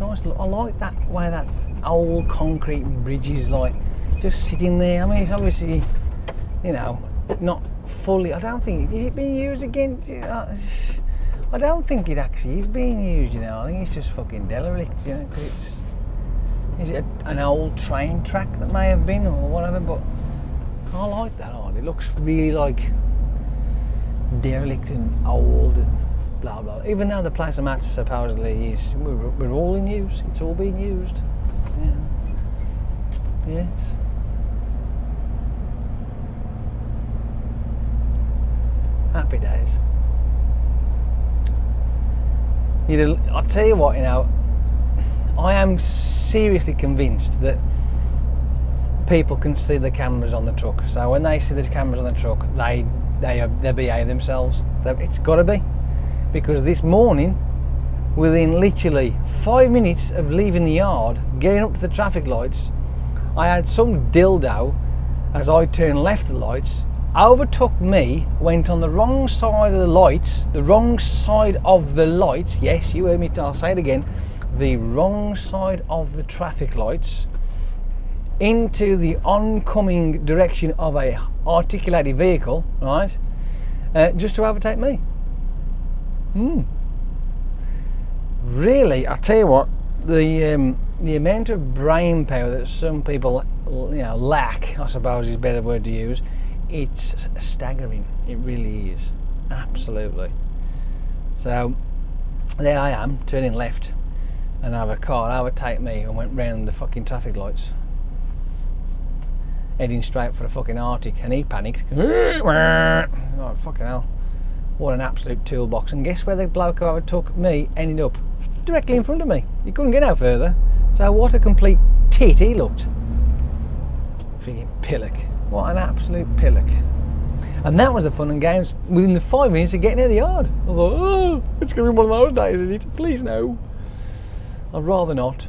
Nice. I like that way that old concrete bridge is like just sitting there. I mean, it's obviously, you know, not fully. I don't think is it being used again. I don't think it actually is being used. You know, I think it's just fucking derelict. You know, because is it an old train track that may have been or whatever? But I like that on. It looks really like derelict and old and blah blah. Even though the place I'm at supposedly is, we're all in use. It's all being used. Yeah. Yes. Happy days. I'll tell you what, you know, I am seriously convinced that people can see the cameras on the truck. So when they see the cameras on the truck, they behave themselves. It's got to be, because this morning, within literally 5 minutes of leaving the yard, getting up to the traffic lights, I had some dildo, as I turned left of the lights, overtook me, went on the wrong side of the lights, yes, you heard me, I'll say it again, the wrong side of the traffic lights, into the oncoming direction of a articulated vehicle, right, just to overtake me. Really, I tell you what, the amount of brain power that some people, you know, lack, I suppose is a better word to use, it's staggering. It really is, absolutely. So there I am, turning left, and I have a car overtake me and went round the fucking traffic lights, heading straight for the fucking Arctic, and he panicked. Oh fucking hell, what an absolute toolbox. And guess where the bloke who overtook me ended up? Directly in front of me. He couldn't get no further. So what a complete tit he looked. Freaking pillock. What an absolute pillock. And that was the fun and games within the 5 minutes of getting out of the yard. I thought, oh, it's going to be one of those days, is it? Please no. I'd rather not.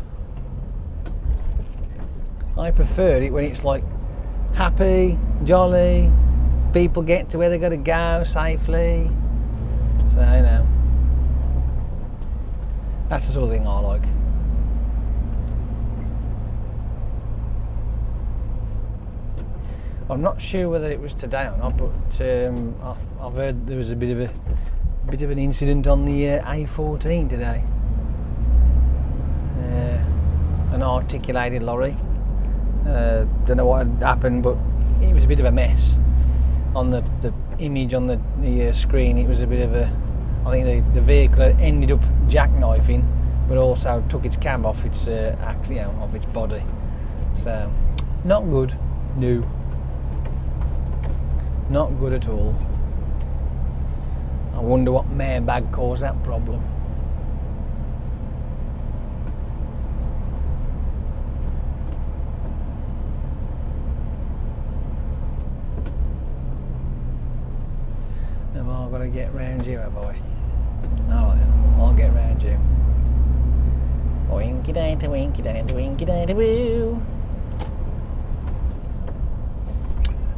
I prefer it when it's like happy, jolly, people get to where they've got to go safely. So, you know, that's the sort of thing I like. I'm not sure whether it was today or not, but I've heard there was a bit of an incident on the A14 today. An articulated lorry. Don't know what had happened, but it was a bit of a mess. On the image on the screen, it was a bit of a. I think the vehicle had ended up jackknifing, but also took its cab off its off its body. So not good. No. Not good at all. I wonder what marebag caused that problem. Have I got to get round you, have I? Oh, I'll get round you. Winky da winky da woo.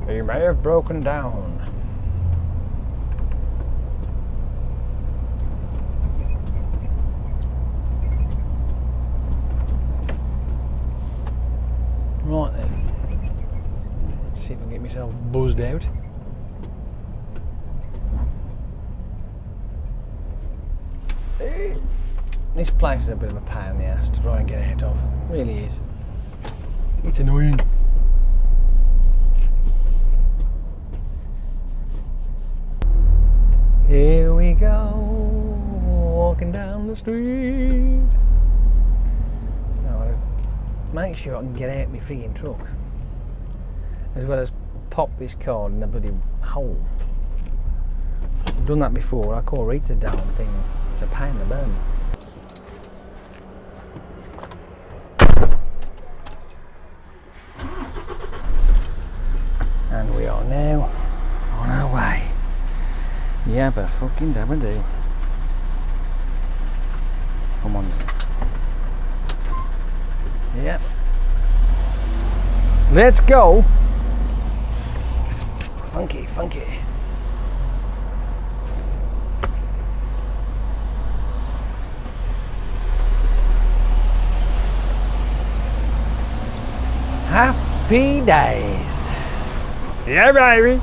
He may have broken down. Right then. Let's see if I can get myself buzzed out. This place is a bit of a pain in the ass to try and get out of. It really is. It's annoying. Here we go, walking down the street. Now I'll make sure I can get out my frigging truck, as well as pop this card in the bloody hole. I've done that before. I call reach the down thing. It's a pain in the bum. And we are now on our way. Yeah, but fucking damn do. Come on. Yeah. Let's go. Funky, funky. Happy days. Yeah, baby.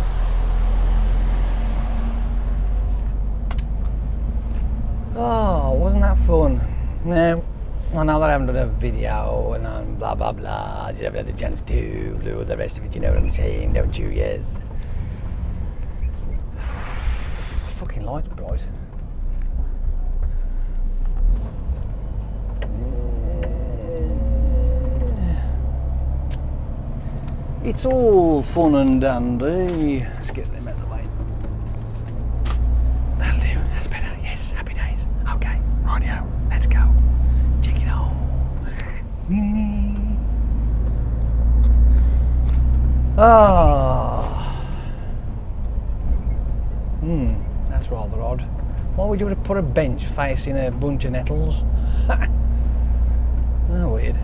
Oh, wasn't that fun? Now, I know that I haven't done a video and I'm blah blah blah. You haven't had the chance to do the rest of it. You know what I'm saying, don't you? Yes. Fucking lights bright. It's all fun and dandy. Let's get them out of the way. That'll do. That's better. Yes, happy days. Okay, rightio. Let's go. Check it out. Ah. That's rather odd. Why would you want to put a bench facing a bunch of nettles? Oh, weird.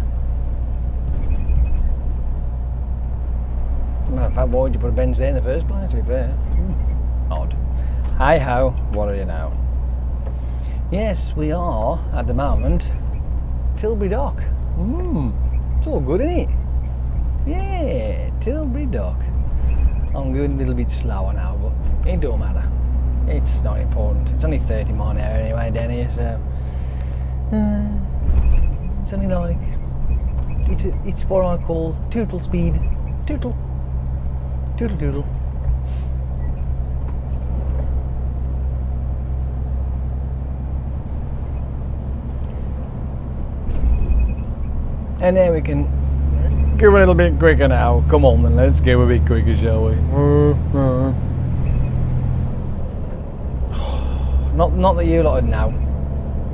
Matter of fact, why would you put a bench there in the first place, to be fair? Odd. Hi ho, what do you know? Yes, we are, at the moment, Tilbury Dock. It's all good, isn't it? Yeah, Tilbury Dock. I'm going a little bit slower now, but it don't matter. It's not important. It's only 30 miles an hour anyway down here, so... it's only like... It's what I call tootle speed. Tootle. Doodle doodle. And then we can go a little bit quicker now. Come on then, let's go a bit quicker, shall we? Not that you lot would know,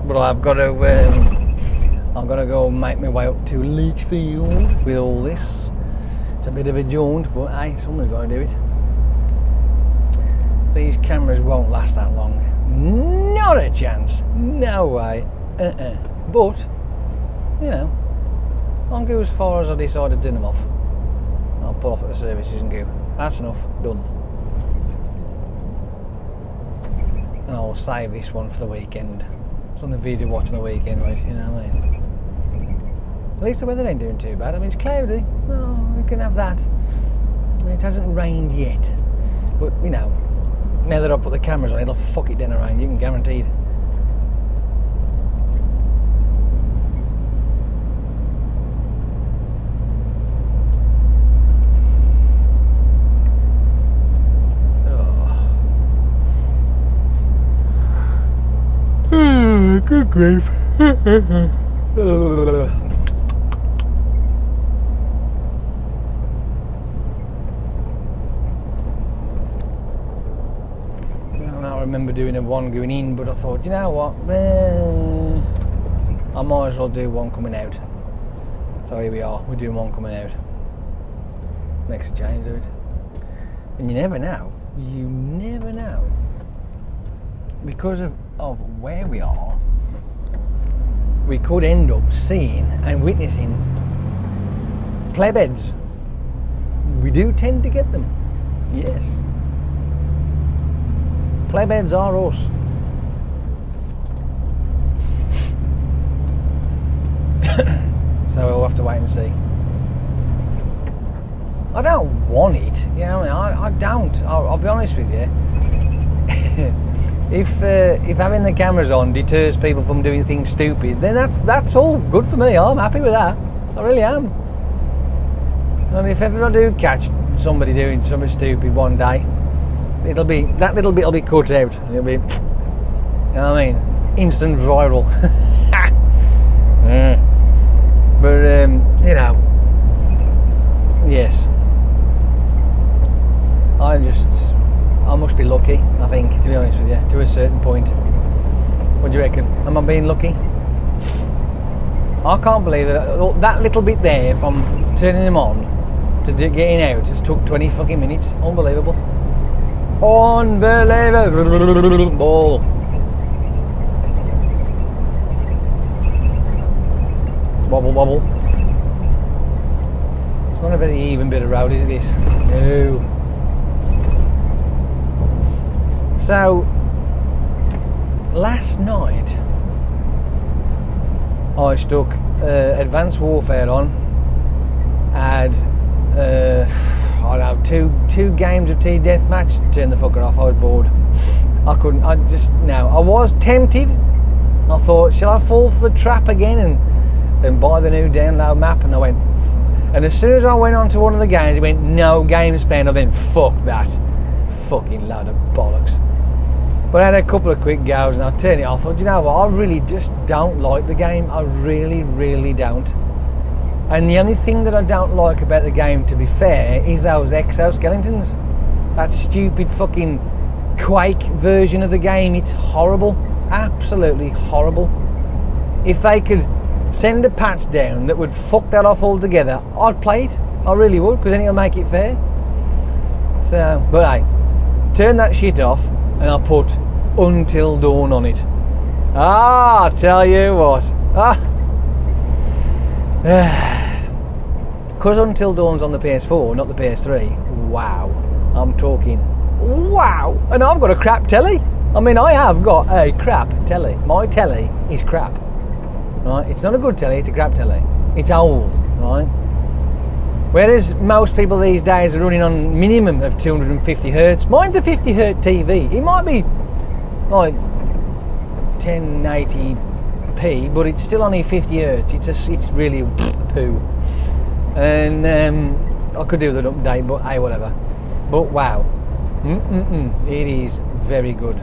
but I've got to go make my way up to Lichfield with all this. It's a bit of a jaunt, but hey, someone's got to do it. These cameras won't last that long. Not a chance. No way. But, you know, I'll go as far as I decide to turn them off. I'll pull off at the services and go, that's enough, done. And I'll save this one for the weekend. It's on the video watch on the weekend, right? You know what I mean? At least the weather ain't doing too bad. I mean, it's cloudy. Oh, we can have that. I mean, it hasn't rained yet. But, you know, now that I've put the cameras on, it'll fuck it down around. You can guarantee it. Oh. Good grief. I remember doing a one going in, but I thought, you know what, I might as well do one coming out. So here we are, we're doing one coming out. Next change of it. And you never know, because of where we are, we could end up seeing and witnessing play beds. We do tend to get them, yes. Play beds are us. So we'll have to wait and see. I don't want it, you know. I don't. I'll be honest with you. If having the cameras on deters people from doing things stupid, then that's all good for me. I'm happy with that. I really am. And if ever I do catch somebody doing something stupid one day, that little bit will be cut out. It'll be, you know what I mean, instant viral. But you know, yes, I must be lucky, I think, to be honest with you, to a certain point. What do you reckon? Am I being lucky? I can't believe that little bit there from turning them on to getting out has took 20 fucking minutes. Unbelievable. Unbelievable. Wobble wobble. It's not a very even bit of road, is it, this? No. So, last night I stuck Advanced Warfare on had I don't know, two games of team deathmatch. Turned the fucker off. I was bored. I couldn't. I was tempted. I thought, shall I fall for the trap again and buy the new download map? And I went. And as soon as I went on to one of the games, it went no games found. I then fuck that, fucking load of bollocks. But I had a couple of quick goes and I turned it off. I thought, you know what? I really just don't like the game. I really, really don't. And the only thing that I don't like about the game, to be fair, is those exoskeletons. That stupid fucking Quake version of the game. It's horrible. Absolutely horrible. If they could send a patch down that would fuck that off altogether, I'd play it. I really would, because then it'll make it fair. So, but hey, turn that shit off and I'll put Until Dawn on it. Ah, I tell you what. Because Until Dawn's on the PS4, not the PS3, wow. I'm talking wow. And I've got a crap telly. I mean, I have got a crap telly. My telly is crap. Right? It's not a good telly, it's a crap telly. It's old, right? Whereas most people these days are running on minimum of 250 hertz. Mine's a 50 hertz TV. It might be like 1080p, but it's still only 50 hertz. It's really poo. And I could do with an update, but hey, whatever. But wow, it is very good.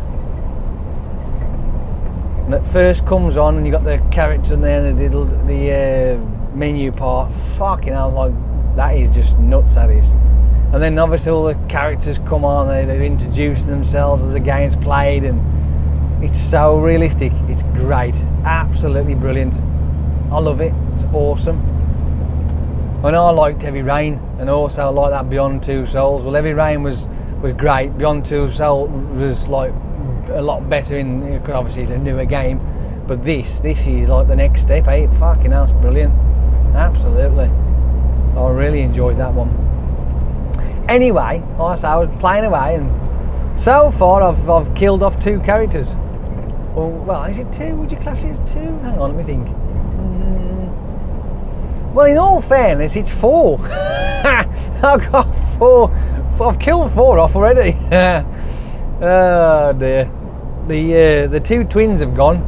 And it first comes on, and you got the characters in there, and the menu part. Fucking hell, like that is just nuts. That is. And then obviously all the characters come on. They're introducing themselves as the game's played, and it's so realistic. It's great, absolutely brilliant. I love it. It's awesome. And I liked Heavy Rain, and also I like that Beyond Two Souls. Well, Heavy Rain was great. Beyond Two Souls was like a lot better because obviously it's a newer game. But this is like the next step. Eh? Fucking hell, it's brilliant. Absolutely. I really enjoyed that one. Anyway, like I say, I was playing away, and so far I've killed off 2 characters. Well, is it 2? Would you class it as 2? Hang on, let me think. Well, in all fairness, it's 4. I've got 4. I've killed 4 off already. Oh dear. The 2 twins have gone.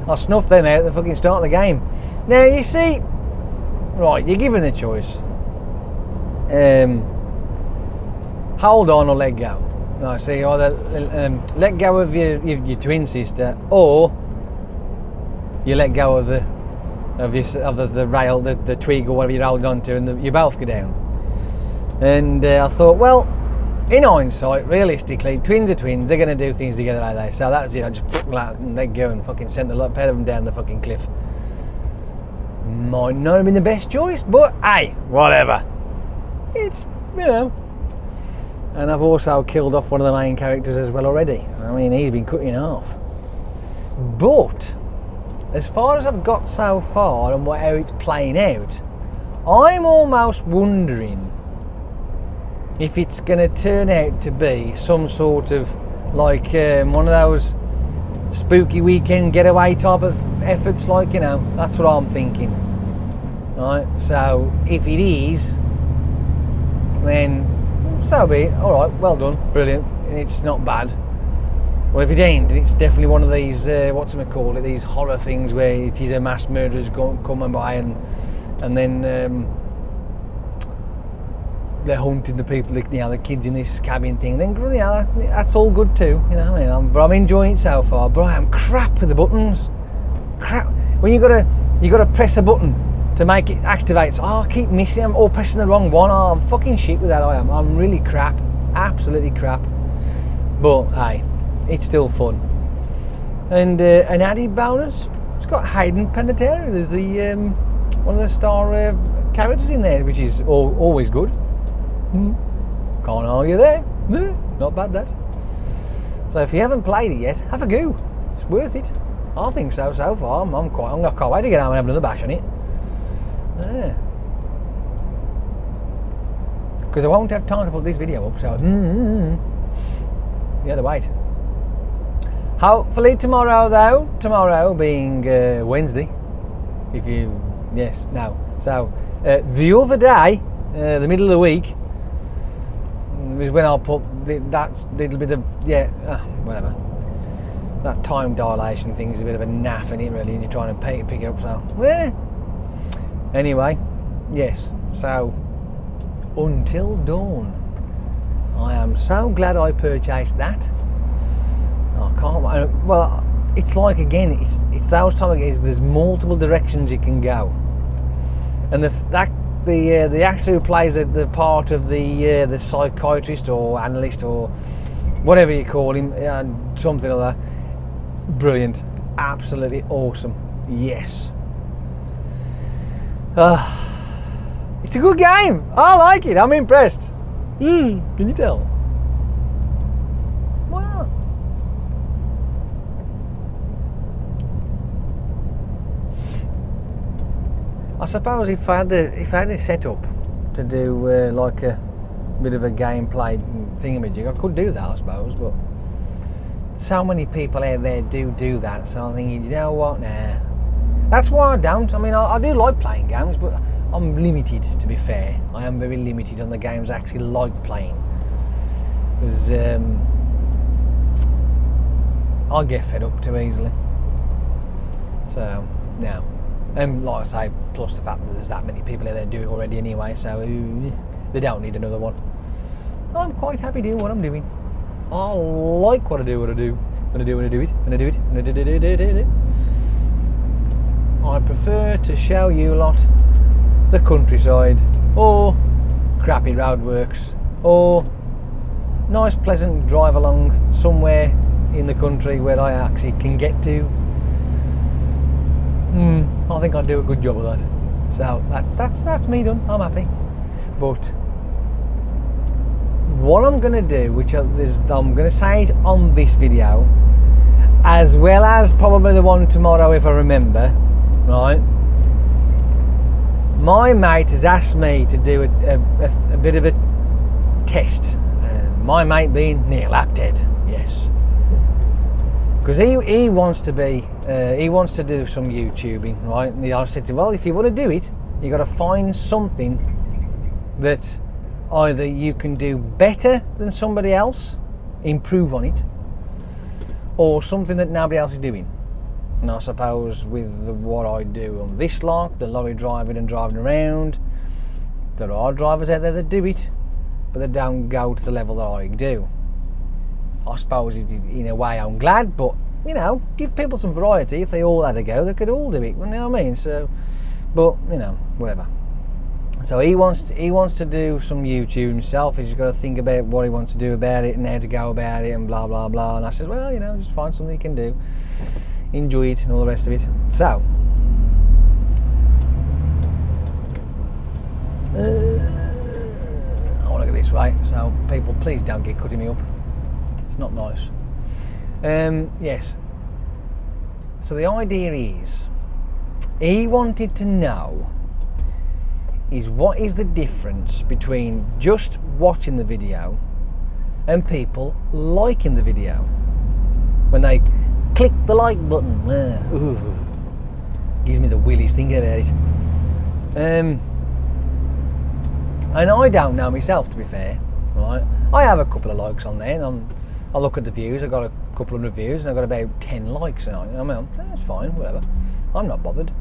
I snuffed them out at the fucking start of the game. Now you see, right, you're given the choice. Hold on or let go. No, see, either let go of your twin sister, or you let go of the rail, the twig or whatever you're holding on to, and you both go down. And I thought, well, in hindsight, realistically, twins are twins. They're going to do things together like that. So that's it. I just let go and fucking sent the pair of them down the fucking cliff. Might not have been the best choice, but hey, whatever. It's, you know. And I've also killed off one of the main characters as well already. I mean, he's been cut in half. But as far as I've got so far and how it's playing out, I'm almost wondering if it's going to turn out to be some sort of like one of those spooky weekend getaway type of efforts, like, you know, that's what I'm thinking. Right, so if it is, then so be it. Alright, well done, brilliant, it's not bad. Well, if it ain't, it's definitely one of these whatchamacallit, these horror things where it is a mass murderer's coming by and then they're hunting the people, you know, the kids in this cabin thing. Then, you know, that's all good too. You know what I mean? I'm enjoying it so far. But I am crap with the buttons. Crap. When you gotta press a button to make it activate. So, I keep missing them or pressing the wrong one. Oh, I'm fucking shit with that. I am. I'm really crap. Absolutely crap. But hey, it's still fun. And an added bonus, it's got Hayden Panettiere. There's the one of the star characters in there, which is always good. Can't argue there. Not bad, that. So if you haven't played it yet, have a go. It's worth it. I think so far. I can't wait to get home and have another bash on it. Yeah. Because I won't have time to put this video up, so you have to wait. Hopefully tomorrow, though. Tomorrow being Wednesday. So The other day, the middle of the week, is when I'll put that little bit of, whatever. That time dilation thing is a bit of a naff in it, really, and you're trying to pick it up, so, anyway, yes, so, Until Dawn. I am so glad I purchased that. I can't, well, it's like, again, it's those times, there's multiple directions you can go. And the actor who plays the part of the psychiatrist or analyst or whatever you call him, something like that, brilliant, absolutely awesome. Yes. It's a good game. I like it. I'm impressed. Can you tell? Wow. I suppose if I had it set up to do like a bit of a gameplay thingamajig, I could do that, I suppose, but so many people out there do that, so I'm thinking, you know what, nah. That's why I don't. I mean, I do like playing games, but I'm limited, to be fair. I am very limited on the games I actually like playing. Because I'll get fed up too easily. So, no. And like I say, plus the fact that there's that many people out there doing it already anyway, so they don't need another one. I'm quite happy doing what I'm doing. I like what I do. When I do it. I prefer to show you lot the countryside, or crappy roadworks, or nice pleasant drive along somewhere in the country where I actually can get to. I think I do a good job of that. So that's me done. I'm happy. But what I'm going to do, which I'm going to say it on this video, as well as probably the one tomorrow if I remember, right? My mate has asked me to do a bit of a test. My mate being Neil Apted, yes. Because he wants to do some YouTubing, right? And I said to him, well, if you want to do it, you got to find something that either you can do better than somebody else, improve on it, or something that nobody else is doing. And I suppose with what I do on this lot, the lorry driving and driving around, there are drivers out there that do it, but they don't go to the level that I do. I suppose in a way I'm glad, but you know, give people some variety. If they all had a go, they could all do it. You know what I mean? So, but you know, whatever. So he wants to do some YouTube himself. He's got to think about what he wants to do about it and how to go about it and blah blah blah. And I said, well, you know, just find something you can do, enjoy it, and all the rest of it. So. I want to go this way, so people, please don't get cutting me up. It's not nice. Yes. So the idea is, he wanted to know is what is the difference between just watching the video and people liking the video. When they click the like button, gives me the willies thinking about it. And I don't know myself, to be fair, right? I have a couple of likes on there, and I look at the views. I've got a couple of reviews, and I've got about 10 likes now. I mean, that's fine, whatever. I'm not bothered.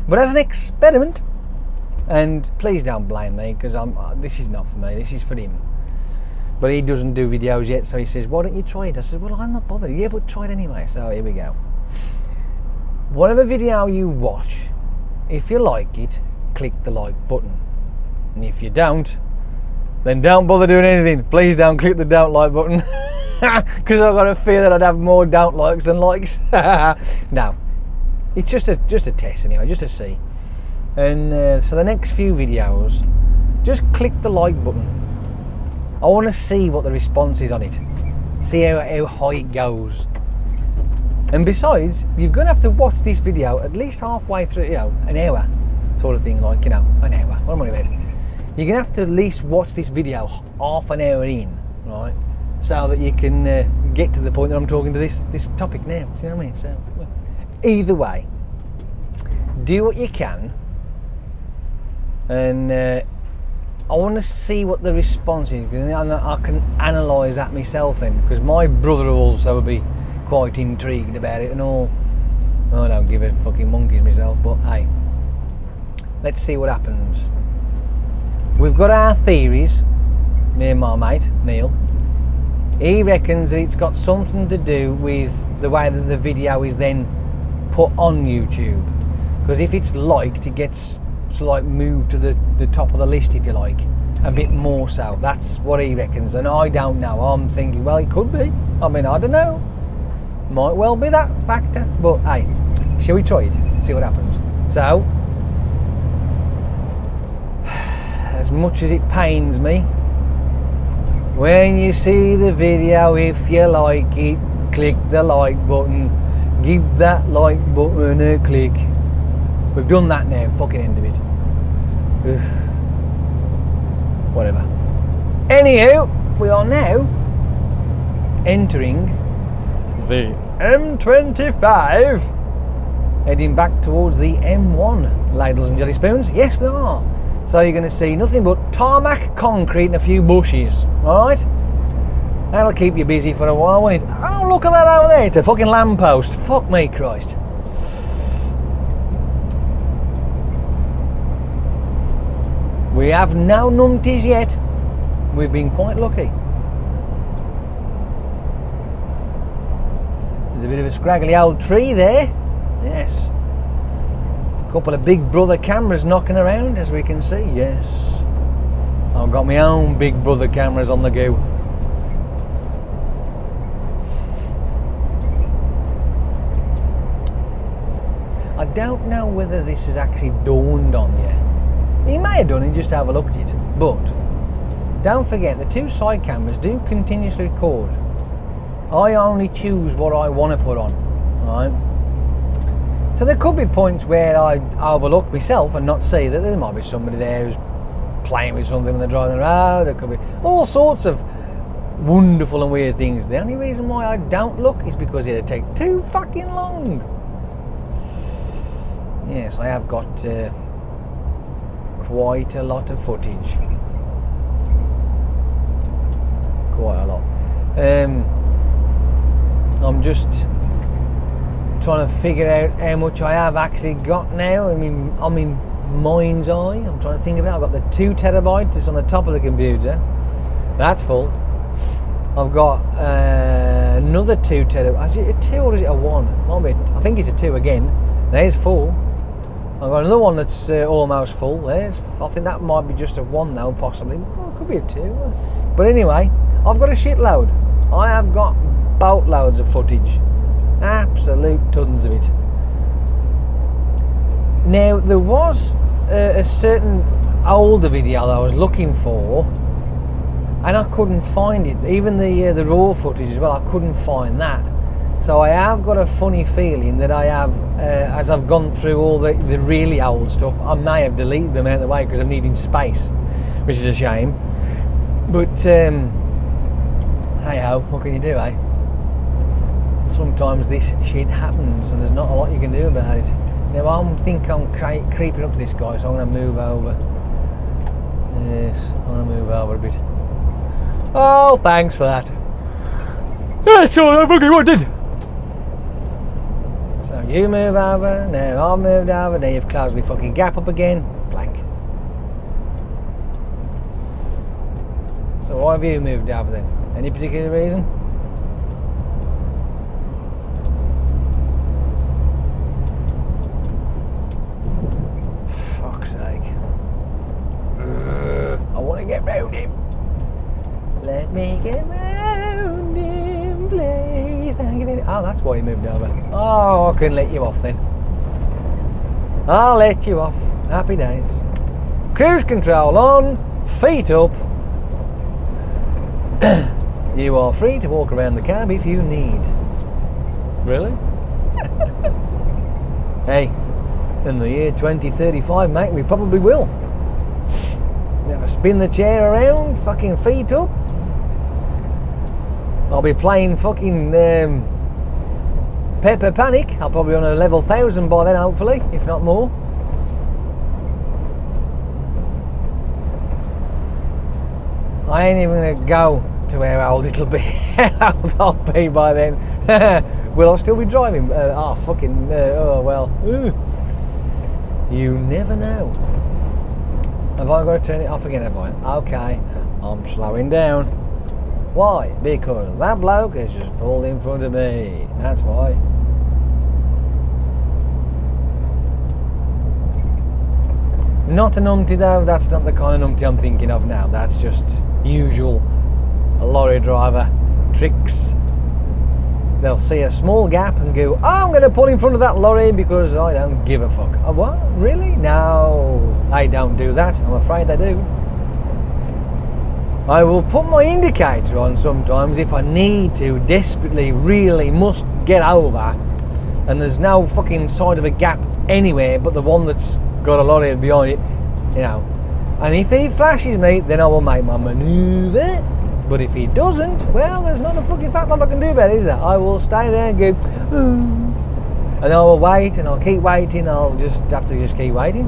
But as an experiment, and please don't blame me, because this is not for me. This is for him. But he doesn't do videos yet, so he says, "Why don't you try it?" I said, "Well, I'm not bothered." "Yeah, but try it anyway." So here we go. Whatever video you watch, if you like it, click the like button. And if you don't, then don't bother doing anything. Please don't click the don't like button, because I've got a fear that I'd have more don't likes than likes. No, it's just a test anyway, just to see. And so the next few videos, just click the like button. I want to see what the response is on it, see how high it goes. And besides, you're going to have to watch this video at least halfway through, you know, an hour sort of thing, like, you know, an hour. What am I about? You're going to have to at least watch this video half an hour in, right? So that you can get to the point that I'm talking to this topic now. Do you know what I mean? So, either way, do what you can and I want to see what the response is, because I can analyse that myself then, because my brother also would be quite intrigued about it and all. I don't give a fucking monkeys myself, but hey, let's see what happens. We've got our theories, me and my mate Neil. He reckons that it's got something to do with the way that the video is then put on YouTube, because if it's liked, it gets like moved to the top of the list, if you like, a bit more so. That's what he reckons, and I don't know. I'm thinking, well, it could be. I mean, I don't know. Might well be that factor, but hey, shall we try it? See what happens. So, as much as it pains me, when you see the video, if you like it, click the like button. Give that like button a click. We've done that now, fucking end of it. Ugh. Whatever. Anywho, we are now entering the M25, heading back towards the M1, ladles and jelly spoons. Yes, we are. So you're going to see nothing but tarmac, concrete and a few bushes, alright? That'll keep you busy for a while, won't it? Oh, look at that over there, it's a fucking lamppost. Fuck me, Christ. We have no numpties yet. We've been quite lucky. There's a bit of a scraggly old tree there. Yes. A couple of Big Brother cameras knocking around, as we can see. Yes. I've got my own Big Brother cameras on the go. I don't know whether this has actually dawned on you. He may have done it, just have a look at it. But don't forget, the two side cameras do continuously record. I only choose what I want to put on, right? So there could be points where I overlook myself and not see that there might be somebody there who's playing with something when they're driving around. There could be all sorts of wonderful and weird things. The only reason why I don't look is because it'd take too fucking long. Yes, I have got quite a lot of footage. Quite a lot. I'm just trying to figure out how much I have actually got now. I mean, I'm in mind's eye. I'm trying to think about it. I've got the 2 terabytes. It's on the top of the computer. That's full. I've got another 2 terabytes. Actually, a 2 or is it a 1? I think it's a 2 again. There's 4. I've got another one that's almost full. I think that might be just a 1 now, possibly. Well, it could be a 2. But anyway, I've got a shitload. I have got boatloads of footage. Absolute tons of it. Now, there was a certain older video that I was looking for, and I couldn't find it. Even the raw footage as well, I couldn't find that. So I have got a funny feeling that I have, as I've gone through all the really old stuff, I may have deleted them out of the way because I'm needing space, which is a shame. But hey ho, what can you do, eh? Sometimes this shit happens and there's not a lot you can do about it. Now I think I'm creeping up to this guy, so I'm going to move over. Yes, I'm going to move over a bit. Oh, thanks for that. That's all I fucking wanted. So you move over, now I've moved over, now you've closed my fucking gap up again. Blank. So why have you moved over then? Any particular reason? Fuck's sake. I want to get round him. Let me get round him, please. Thank you very much. Oh, that's why he moved over. Oh, I can let you off then. I'll let you off. Happy days. Cruise control on, feet up. You are free to walk around the cab if you need. Really? Hey, in the year 2035, mate, we probably will. We're gonna spin the chair around, fucking feet up. I'll be playing fucking Pepper Panic. I'll probably be on a level 1000 by then, hopefully, if not more. I ain't even gonna go to where old it'll be. How old I'll be by then. Will I still be driving? Oh well. You never know. Have I got to turn it off again, have I? Okay, I'm slowing down. Why? Because that bloke has just pulled in front of me. That's why. Not an umpty though, that's not the kind of umpty I'm thinking of now. That's just usual lorry driver tricks. They'll see a small gap and go, oh, I'm going to pull in front of that lorry because I don't give a fuck. Oh, what? Really? No, I don't do that. I'm afraid they do. I will put my indicator on sometimes if I need to, desperately, really must get over, and there's no fucking side of a gap anywhere but the one that's got a lorry behind it, you know. And if he flashes me, then I will make my manoeuvre. But if he doesn't, well, there's not a fucking fat lot I can do about it, is there? I will stay there and go, ooh. And I will wait, and I'll keep waiting. I'll just have to just keep waiting.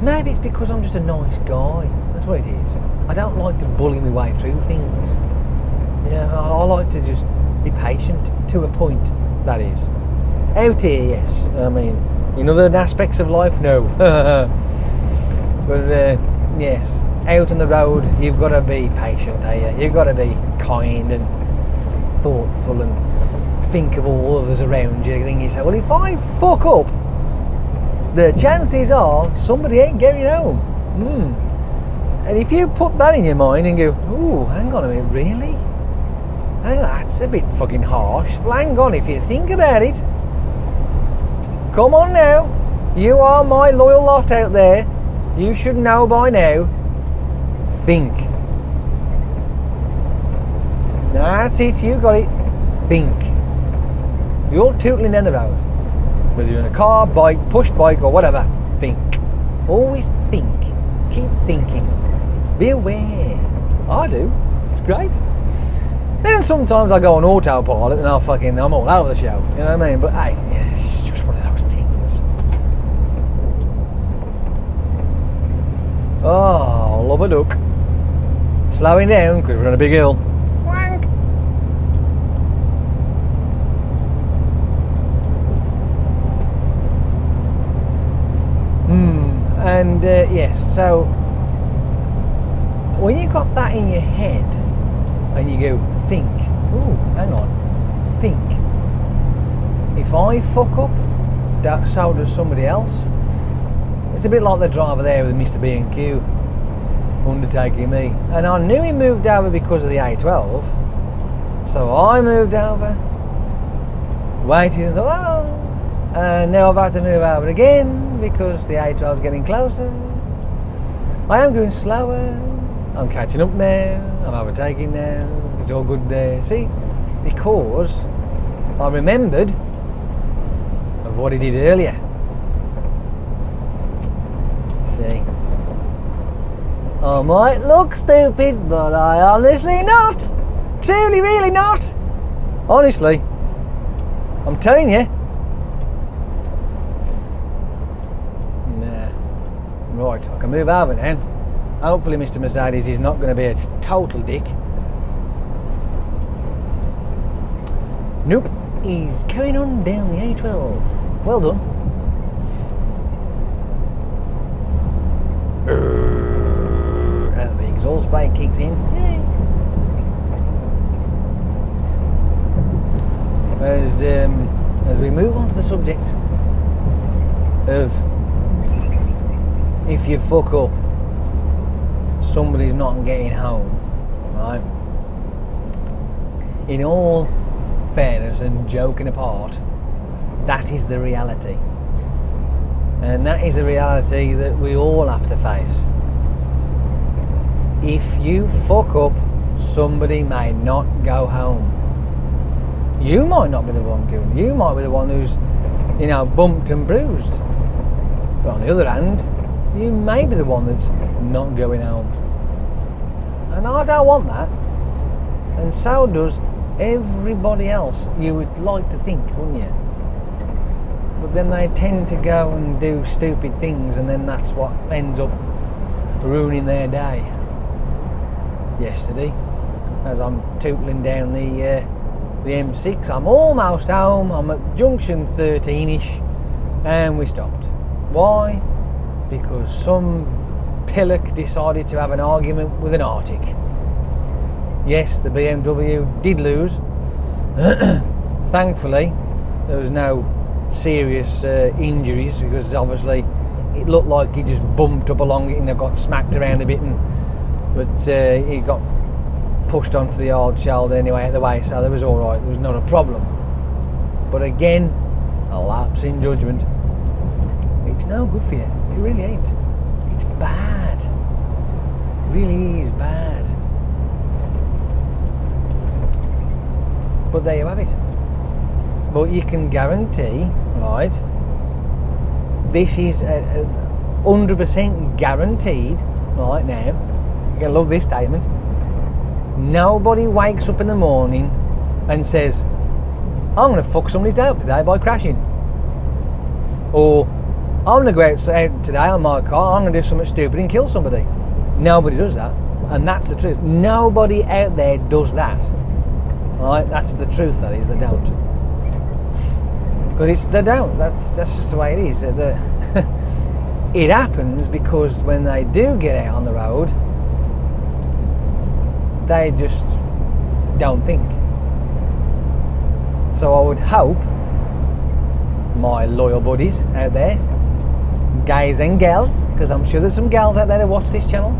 Maybe it's because I'm just a nice guy. That's what it is. I don't like to bully my way through things. Yeah, I like to just be patient to a point, that is. Out here, yes. I mean, in other aspects of life, no. But yes, out on the road, you've got to be patient, eh? You've got to be kind and thoughtful and think of all others around you. Then you say, well, if I fuck up, the chances are somebody ain't getting home. And if you put that in your mind and go, ooh, hang on a minute, really? Hang on, that's a bit fucking harsh. Well, hang on, if you think about it. Come on now, you are my loyal lot out there. You should know by now. Think. That's it, you got it. Think. You're tootling down the road. Whether you're in a car, bike, push bike or whatever, think. Always think. Keep thinking. Be aware. I do. It's great. Then sometimes I go on autopilot and I'm all out of the show. You know what I mean? But hey, yeah, it's just one of those things. Oh, love a duck. Slowing down because we're on a big hill. Wank. And yes, so when you got that in your head and you go, think, ooh, hang on, think. If I fuck up, so does somebody else. It's a bit like the driver there with Mr. B&Q undertaking me. And I knew he moved over because of the A12. So I moved over, waited and thought, oh, and now I've had to move over again because the A12 is getting closer. I am going slower. I'm catching up now. I'm overtaking now. It's all good there. See? Because I remembered of what he did earlier. See? I might look stupid, but I honestly not. Truly, really not. Honestly. I'm telling you. Right, I can move over now. Hopefully Mr. Mercedes is not going to be a total dick. Nope, he's carrying on down the A12. Well done. As the exhaust brake kicks in. Yay. As we move on to the subject of if you fuck up, somebody's not getting home, right? In all fairness and joking apart, that is the reality. And that is a reality that we all have to face. If you fuck up, somebody may not go home. You might not be the one going. You might be the one who's, bumped and bruised. But on the other hand, you may be the one that's not going home. And I don't want that. And so does everybody else, you would like to think, wouldn't you? but then they tend to go and do stupid things, and then that's what ends up ruining their day. Yesterday, as I'm tootling down the M6, I'm almost home, I'm at junction 13ish, and we stopped. Why? Because some pillock decided to have an argument with an Arctic. Yes, the BMW did lose. Thankfully, there was no serious injuries, because obviously it looked like he just bumped up along it and got smacked around a bit, but he got pushed onto the hard shoulder anyway at the way, so there was alright, there was not a problem. But again, a lapse in judgment. It's no good for you, it really ain't. It's bad, it really is bad. But there you have it. But you can guarantee, right, this is 100% guaranteed right now. You're going to love this statement. Nobody wakes up in the morning and says, I'm going to fuck somebody's day up today by crashing. Or, I'm going to go out today on my car, I'm going to do something stupid and kill somebody. Nobody does that. And that's the truth. Nobody out there does that. Right? That's the truth, that is, they don't. Because they don't. That's just the way it is. It happens because when they do get out on the road, they just don't think. So I would hope my loyal buddies out there, guys and gals, because I'm sure there's some gals out there that watch this channel.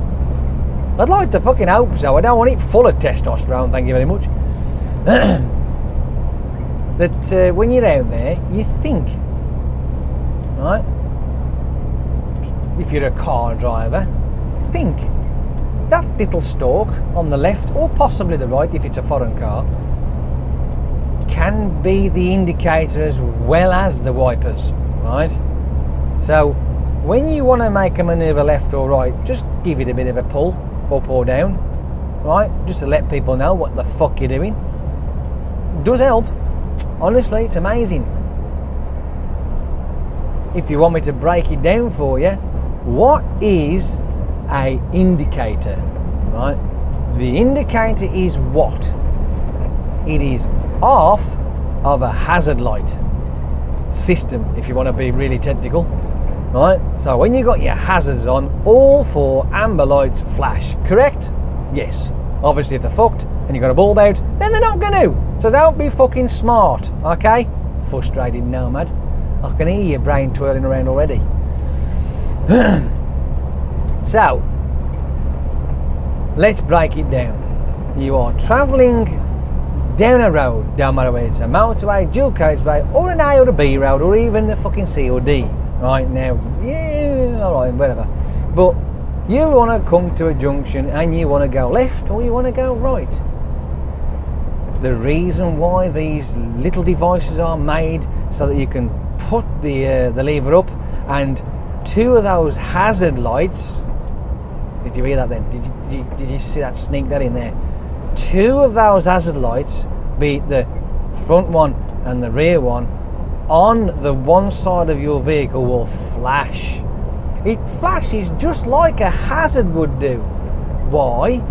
I'd like to fucking hope so. I don't want it full of testosterone, thank you very much. That when you're out there, you think, right? If you're a car driver, think that little stalk on the left, or possibly the right if it's a foreign car, can be the indicator as well as the wipers, right? So when you want to make a manoeuvre left or right, just give it a bit of a pull, up or down, right? Just to let people know what the fuck you're doing. Does help. Honestly, it's amazing. If you want me to break it down for you, what is a indicator, right? The indicator is what? It is off of a hazard light system, if you want to be really technical, right? So when you got your hazards on, all four amber lights flash, correct? Yes. Obviously if they're fucked and you've got a bulb out, then they're not going to. So don't be fucking smart, okay? Frustrated nomad. I can hear your brain twirling around already. So, let's break it down. You are travelling down a road, don't matter whether it's a motorway, dual carriageway, or an A or a B road, or even a fucking C or D. Right now, yeah, alright, whatever. But you want to come to a junction and you want to go left or you want to go right. The reason why these little devices are made so that you can put the lever up, and two of those hazard lights. Did you hear that then? Did you see that, sneak that in there? Two of those hazard lights, be it the front one and the rear one, on the one side of your vehicle will flash. It flashes just like a hazard would do. Why?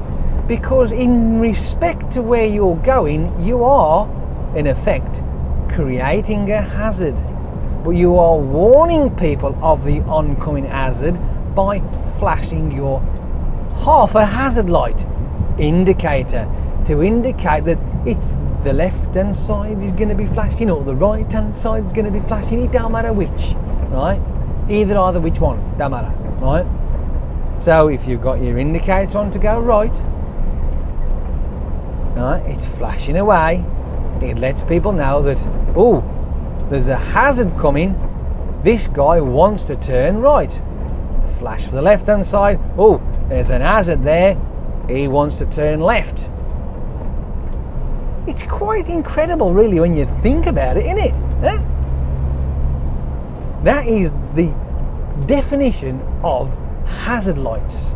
Because in respect to where you're going, you are, in effect, creating a hazard. But you are warning people of the oncoming hazard by flashing your half a hazard light indicator to indicate that it's the left hand side is going to be flashing or the right hand side is going to be flashing. It don't matter which, right? Either which one, don't matter, right? So if you've got your indicator on to go right, it's flashing away. It lets people know that, oh, there's a hazard coming. This guy wants to turn right. Flash for the left hand side. Oh, there's an hazard there. He wants to turn left. It's quite incredible, really, when you think about it, isn't it? Huh? That is the definition of hazard lights.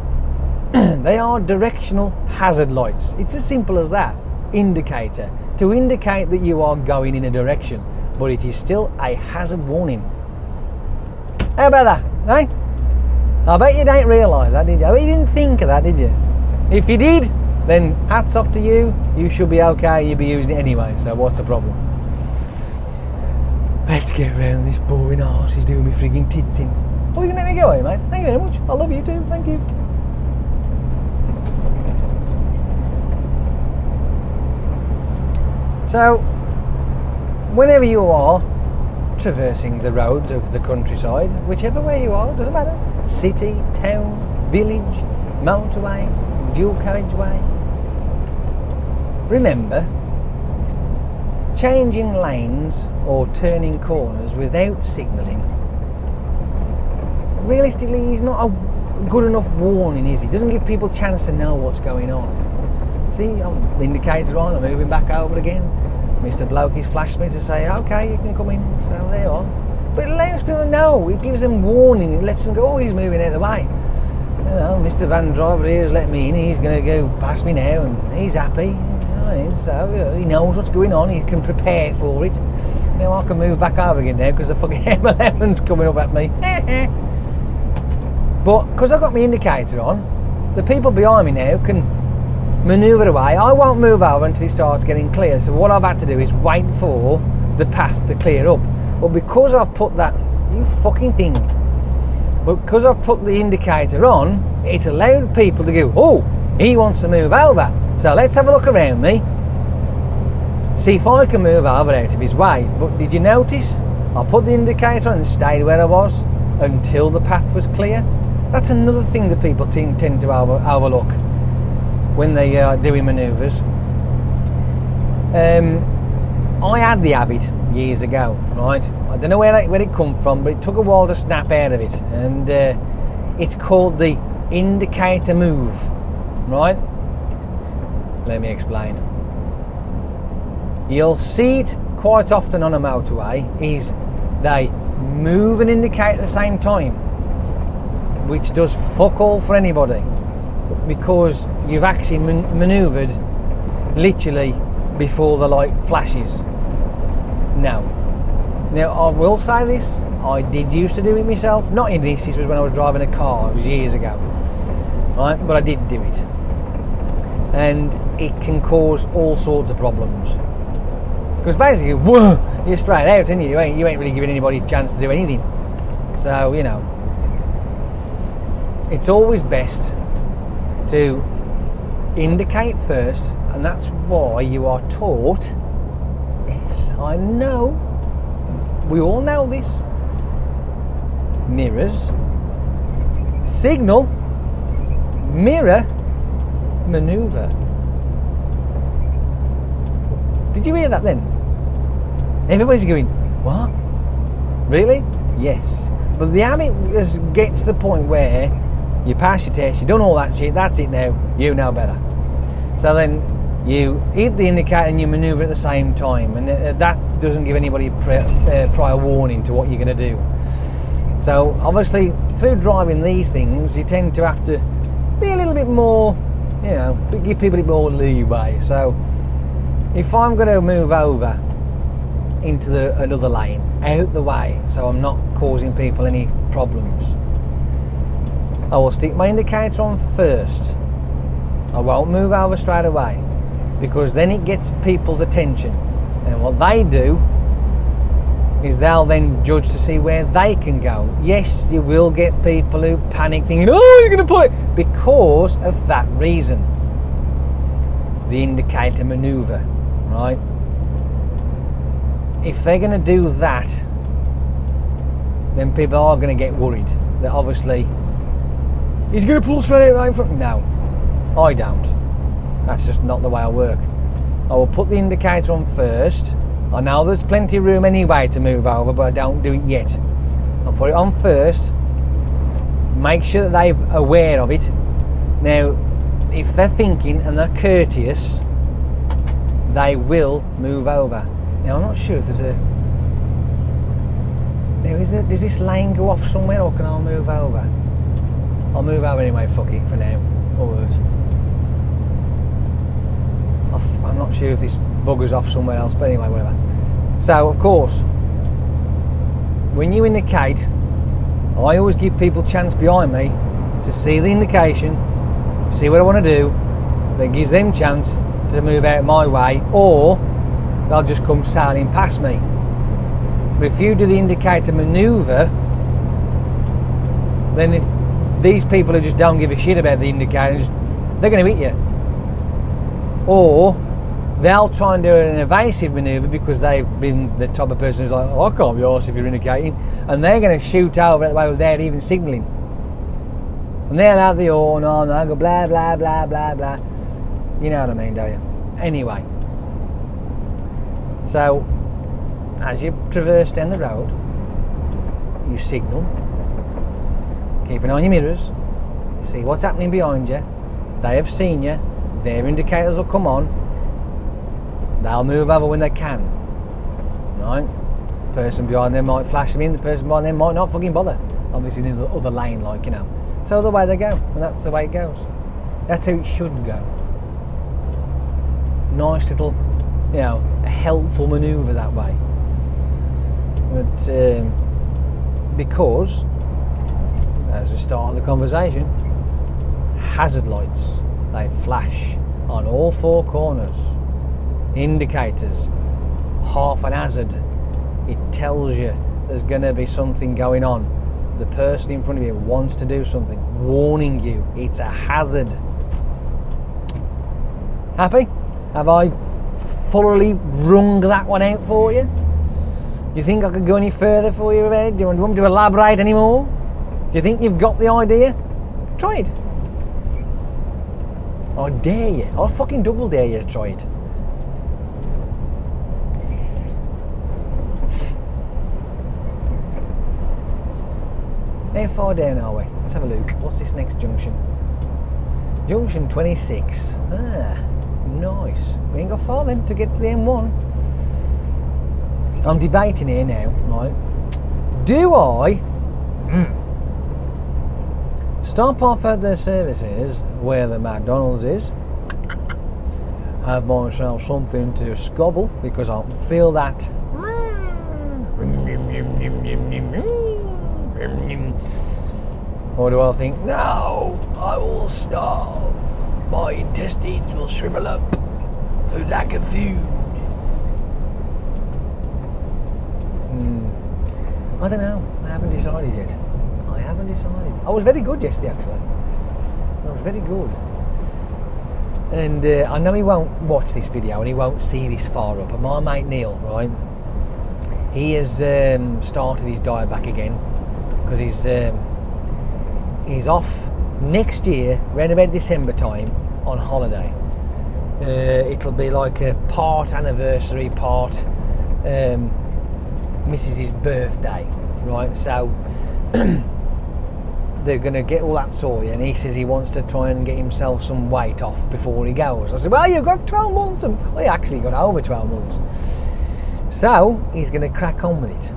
They are directional hazard lights. It's as simple as that. Indicator. To indicate that you are going in a direction. but it is still a hazard warning. How about that, eh? I bet you don't realise that, did you? I bet you didn't think of that, did you? If you did, then hats off to you. You should be okay, you'll be using it anyway, so what's the problem? Let's get round this boring arse. He's doing me frigging tits in. Oh, you can let me go, eh, mate? Thank you very much. I love you too, thank you. So, whenever you are traversing the roads of the countryside, whichever way you are, doesn't matter, city, town, village, motorway, dual carriageway, remember, changing lanes or turning corners without signalling, realistically, is not a good enough warning, is it? Doesn't give people a chance to know what's going on. See, I'm indicator on, I'm moving back over again. Mr. Blokey's flashed me to say, okay, you can come in, so there you are. But it allows people to know, it gives them warning, it lets them go, oh, he's moving out of the way. You know, Mr. Van Driver here has let me in, he's going to go past me now, and he's happy. So he knows what's going on, he can prepare for it. Now I can move back over again now because the fucking M11's coming up at me. But because I've got my indicator on, the people behind me now can manoeuvre away. I won't move over until it starts getting clear. So what I've had to do is wait for the path to clear up. But because I've put that, you fucking thing, but because I've put the indicator on, it allowed people to go, oh, he wants to move over. So let's have a look around me, see if I can move over out of his way. But did you notice? I put the indicator on and stayed where I was until the path was clear. That's another thing that people tend to overlook when they are doing manoeuvres. I had the habit years ago, right? I don't know where it come from, but it took a while to snap out of it. And it's called the indicator move, right? Let me explain. You'll see it quite often on a motorway, is they move and indicate at the same time, which does fuck all for anybody, because you've actually manoeuvred literally before the light flashes. Now I will say this, I did used to do it myself, not in this was when I was driving a car, it was years ago, right? But I did do it, and it can cause all sorts of problems, because basically, whoa, you're straight out, aren't you? You ain't really giving anybody a chance to do anything. So, you know, it's always best to indicate first, and that's why you are taught, yes, I know, we all know this, mirrors, signal, mirror, manoeuvre. Did you hear that then? Everybody's going, what? Really? Yes. But the habit gets to the point where you pass your test, you've done all that shit, that's it now, you know better. So then you hit the indicator and you manoeuvre at the same time, and that doesn't give anybody prior warning to what you're going to do. So obviously through driving these things you tend to have to be a little bit more, you know, give people a bit more leeway. So if I'm going to move over into another lane, out the way, so I'm not causing people any problems, I will stick my indicator on first. I won't move over straight away, because then it gets people's attention, and what they do is they'll then judge to see where they can go. Yes, you will get people who panic thinking, oh, you're going to pull it, because of that reason, the indicator manoeuvre, right? If they're going to do that, then people are going to get worried that obviously he's going to pull straight out right in front. No, I don't. That's just not the way I work. I will put the indicator on first. I know there's plenty of room anyway to move over, but I don't do it yet. I'll put it on first, make sure that they're aware of it. Now, if they're thinking and they're courteous, they will move over. Now, I'm not sure if there's a... Now, does this lane go off somewhere, or can I move over? I'll move over anyway, fuck it, for now. Always. I'm not sure if this buggers off somewhere else, but anyway, whatever. So of course, when you indicate, I always give people chance behind me to see the indication, see what I want to do, that gives them chance to move out my way, or they'll just come sailing past me. But if you do the indicator manoeuvre, then if these people who just don't give a shit about the indicator, they're going to hit you. Or they'll try and do an evasive manoeuvre because they've been the type of person who's like, oh, I can't be arsed if you're indicating, and they're going to shoot over at the way without even signalling. And they'll have the horn on, they'll go blah, blah, blah, blah, blah. You know what I mean, don't you? Anyway. So, as you traverse down the road, you signal, keep an eye on your mirrors, see what's happening behind you. They have seen you, their indicators will come on, they'll move over when they can. Right? The person behind them might flash them in, the person behind them might not fucking bother. Obviously in the other lane, like, you know. So the way they go, and that's the way it goes. That's how it should go. Nice little, you know, a helpful manoeuvre that way. But because, as we start the conversation, hazard lights, they flash on all four corners. Indicators, half an hazard. It tells you there's going to be something going on. The person in front of you wants to do something, warning you it's a hazard. Happy? Have I thoroughly wrung that one out for you? Do you think I could go any further for you about it? Do you want me to elaborate any more? Do you think you've got the idea? Try it. I dare you. I'll fucking double dare you to try it. How far down are we? Let's have a look. What's this next junction? Junction 26. Ah, nice. We ain't got far then to get to the M1. I'm debating here now, right? Do I stop off at the services where the McDonald's is, have myself something to scobble because I feel that, or do I think, no, I will starve, my intestines will shrivel up for lack of food? I don't know, I haven't decided yet. I was very good yesterday, actually. I was very good. And I know he won't watch this video and he won't see this far up, but my mate Neil, right, he has started his diet back again because he's off next year, around about December time, on holiday. It'll be like a part anniversary, part Mrs.'s birthday, right? So they're going to get all that sorted, and he says he wants to try and get himself some weight off before he goes. I said, well, you've got 12 months. Well, he actually got over 12 months. So he's going to crack on with it.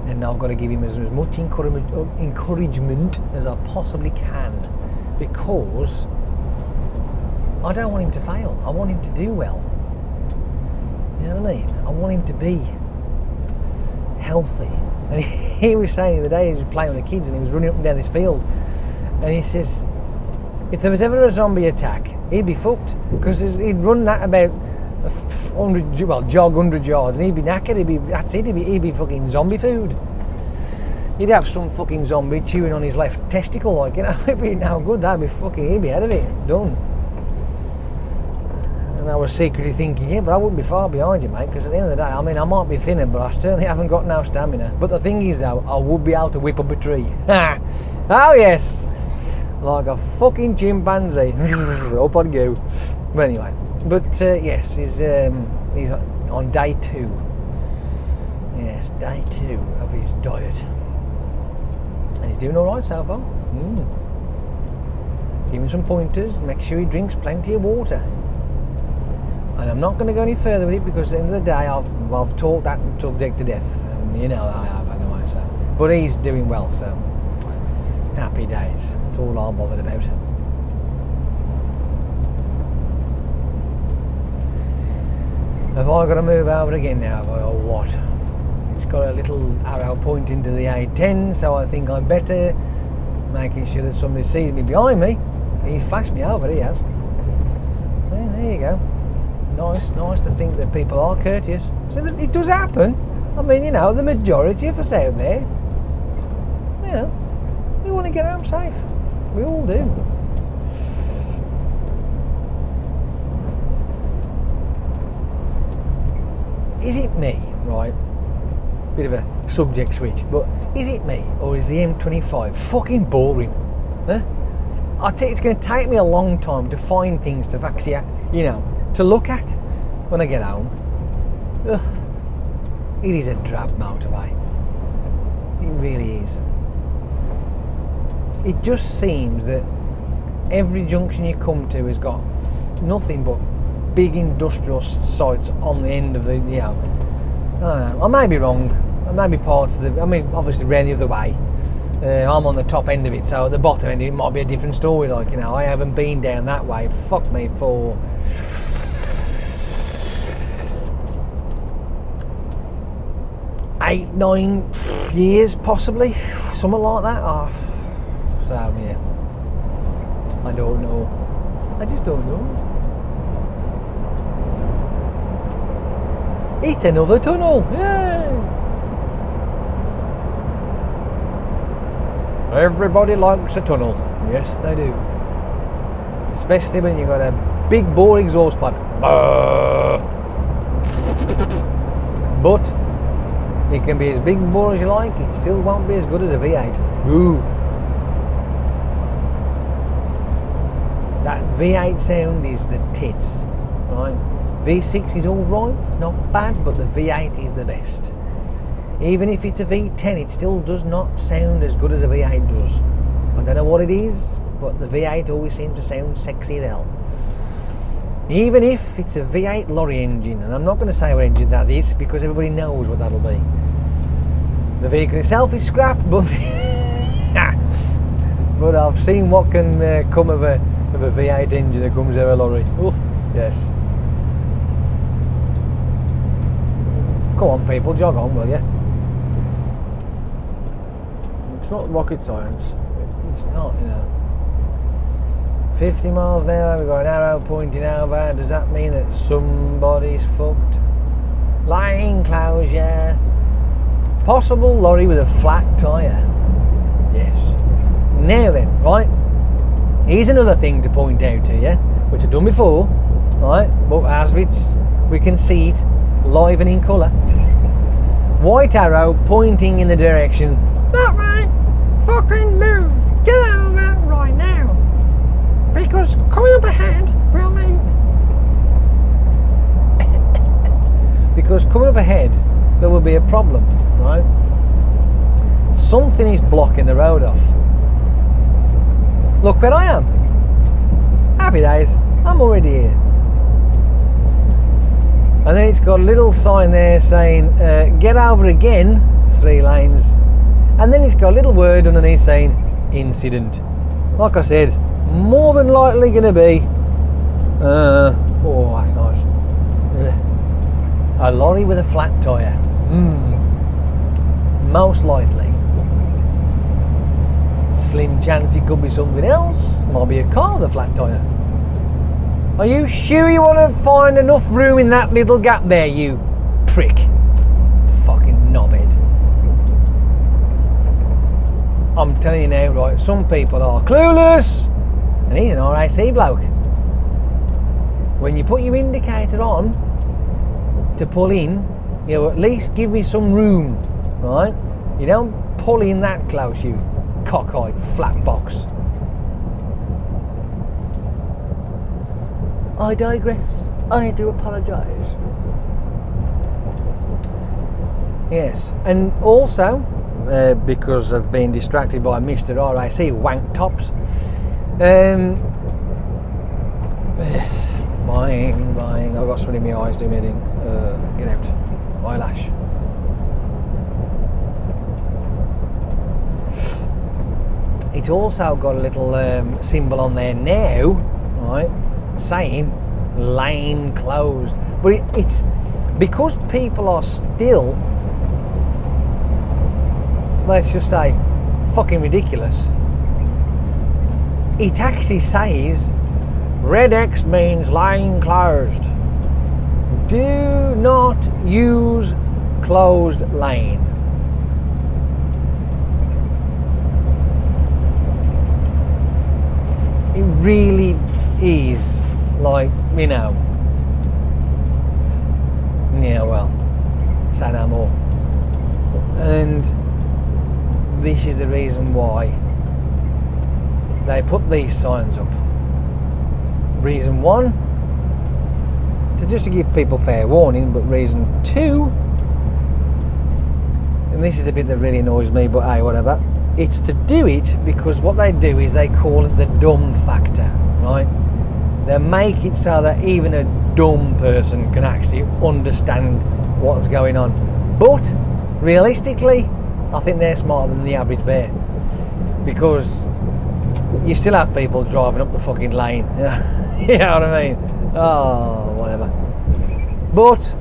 And I've got to give him as much encouragement as I possibly can, because I don't want him to fail. I want him to do well. You know what I mean? I want him to be healthy. And he was saying the other day, he was playing with the kids and he was running up and down this field, and he says if there was ever a zombie attack, he'd be fucked, because he'd run that about 100, well, jog 100 yards and he'd be knackered. He'd be fucking zombie food. You'd have some fucking zombie chewing on his left testicle, like, you know. It'd be no good. That'd be fucking, he'd be out of it, done. And I was secretly thinking, yeah, but I wouldn't be far behind you, mate, because at the end of the day, I mean, I might be thinner, but I certainly haven't got no stamina. But the thing is, though, I would be able to whip up a tree. Oh yes, like a fucking chimpanzee. Up I'd go. But anyway, but yes, he's on day 2. Yes, day 2 of his diet, and he's doing all right so far. Give him some pointers. Make sure he drinks plenty of water. And I'm not going to go any further with it, because at the end of the day, I've talked that subject to death, and you know that I have anyway. So, but he's doing well, so happy days. That's all I'm bothered about. Have I got to move over again now, have I, or what? It's got a little arrow pointing to the A10, so I think I'm better making sure that somebody sees me behind me. He's flashed me over, he has. Well, there you go. Nice to think that people are courteous. So that it does happen. I mean, you know, the majority of us out there, you know, we want to get home safe. We all do. Is it me, right? Bit of a subject switch, but is it me, or is the M25 fucking boring? Huh? I tell you, it's going to take me a long time to find things to actually, you know, to look at when I get home. Ugh. It is a drab motorway. It really is. It just seems that every junction you come to has got nothing but big industrial sites on the end of the, you know. I don't know. I may be wrong. I may be parts of the, I mean, obviously ran the other way. I'm on the top end of it, so at the bottom end it might be a different story. Like, you know, I haven't been down that way. Fuck me for 8-9 years, possibly, something like that. Oh, so yeah, I don't know. I just don't know. It's another tunnel. Yay! Everybody likes a tunnel. Yes, they do. Especially when you've got a big bore exhaust pipe. But it can be as big bore as you like, it still won't be as good as a V8. Ooh. That V8 sound is the tits, right? V6 is alright, it's not bad, but the V8 is the best. Even if it's a V10, it still does not sound as good as a V8 does. I don't know what it is, but the V8 always seems to sound sexy as hell. Even if it's a V8 lorry engine, and I'm not going to say what engine that is because everybody knows what that'll be. The vehicle itself is scrapped, but but I've seen what can come of a V8 engine that comes out of a lorry. Oh, yes. Come on, people, jog on, will you? It's not rocket science. It's not, you know. 50 miles an hour, we've got an arrow pointing over. Does that mean that somebody's fucked? Lane closure. Possible lorry with a flat tyre. Yes. Now then, right? Here's another thing to point out to you, which I've done before, right? But as we can see it live and in colour. White arrow pointing in the direction. That way. Fucking move. Get out of that right now. Because coming up ahead will mean. Because coming up ahead there will be a problem, right? Something is blocking the road off. Look where I am. Happy days. I'm already here. And then it's got a little sign there saying get over again, 3 lanes. And then it's got a little word underneath saying incident. Like I said, more than likely going to be oh, that's nice. A lorry with a flat tyre. Most likely. Slim chance it could be something else. Might be a car with a flat tyre. Are you sure you want to find enough room in that little gap there, you prick? Fucking knobhead. I'm telling you now, right, some people are clueless. And he's an RAC bloke. When you put your indicator on to pull in, you know, at least give me some room, right? You don't pull in that close, you cockeyed flat box. I digress. I do apologise. Yes, and also because I've been distracted by Mr. RAC wank tops. Buying. I've got something in my eyes doing me in. Get out. Eyelash. It's also got a little symbol on there now, right, saying lane closed. But it's because people are still, let's just say, fucking ridiculous. It actually says red X means lane closed. Do not use closed lane. It really is like, you know, yeah, well, say no more. And this is the reason why they put these signs up. Reason one, just to give people fair warning, but reason two, and this is the bit that really annoys me, but hey, whatever, it's to do it because what they do is they call it the dumb factor, right? They make it so that even a dumb person can actually understand what's going on. But realistically, I think they're smarter than the average bear, because you still have people driving up the fucking lane. You know what I mean? Oh, whatever. But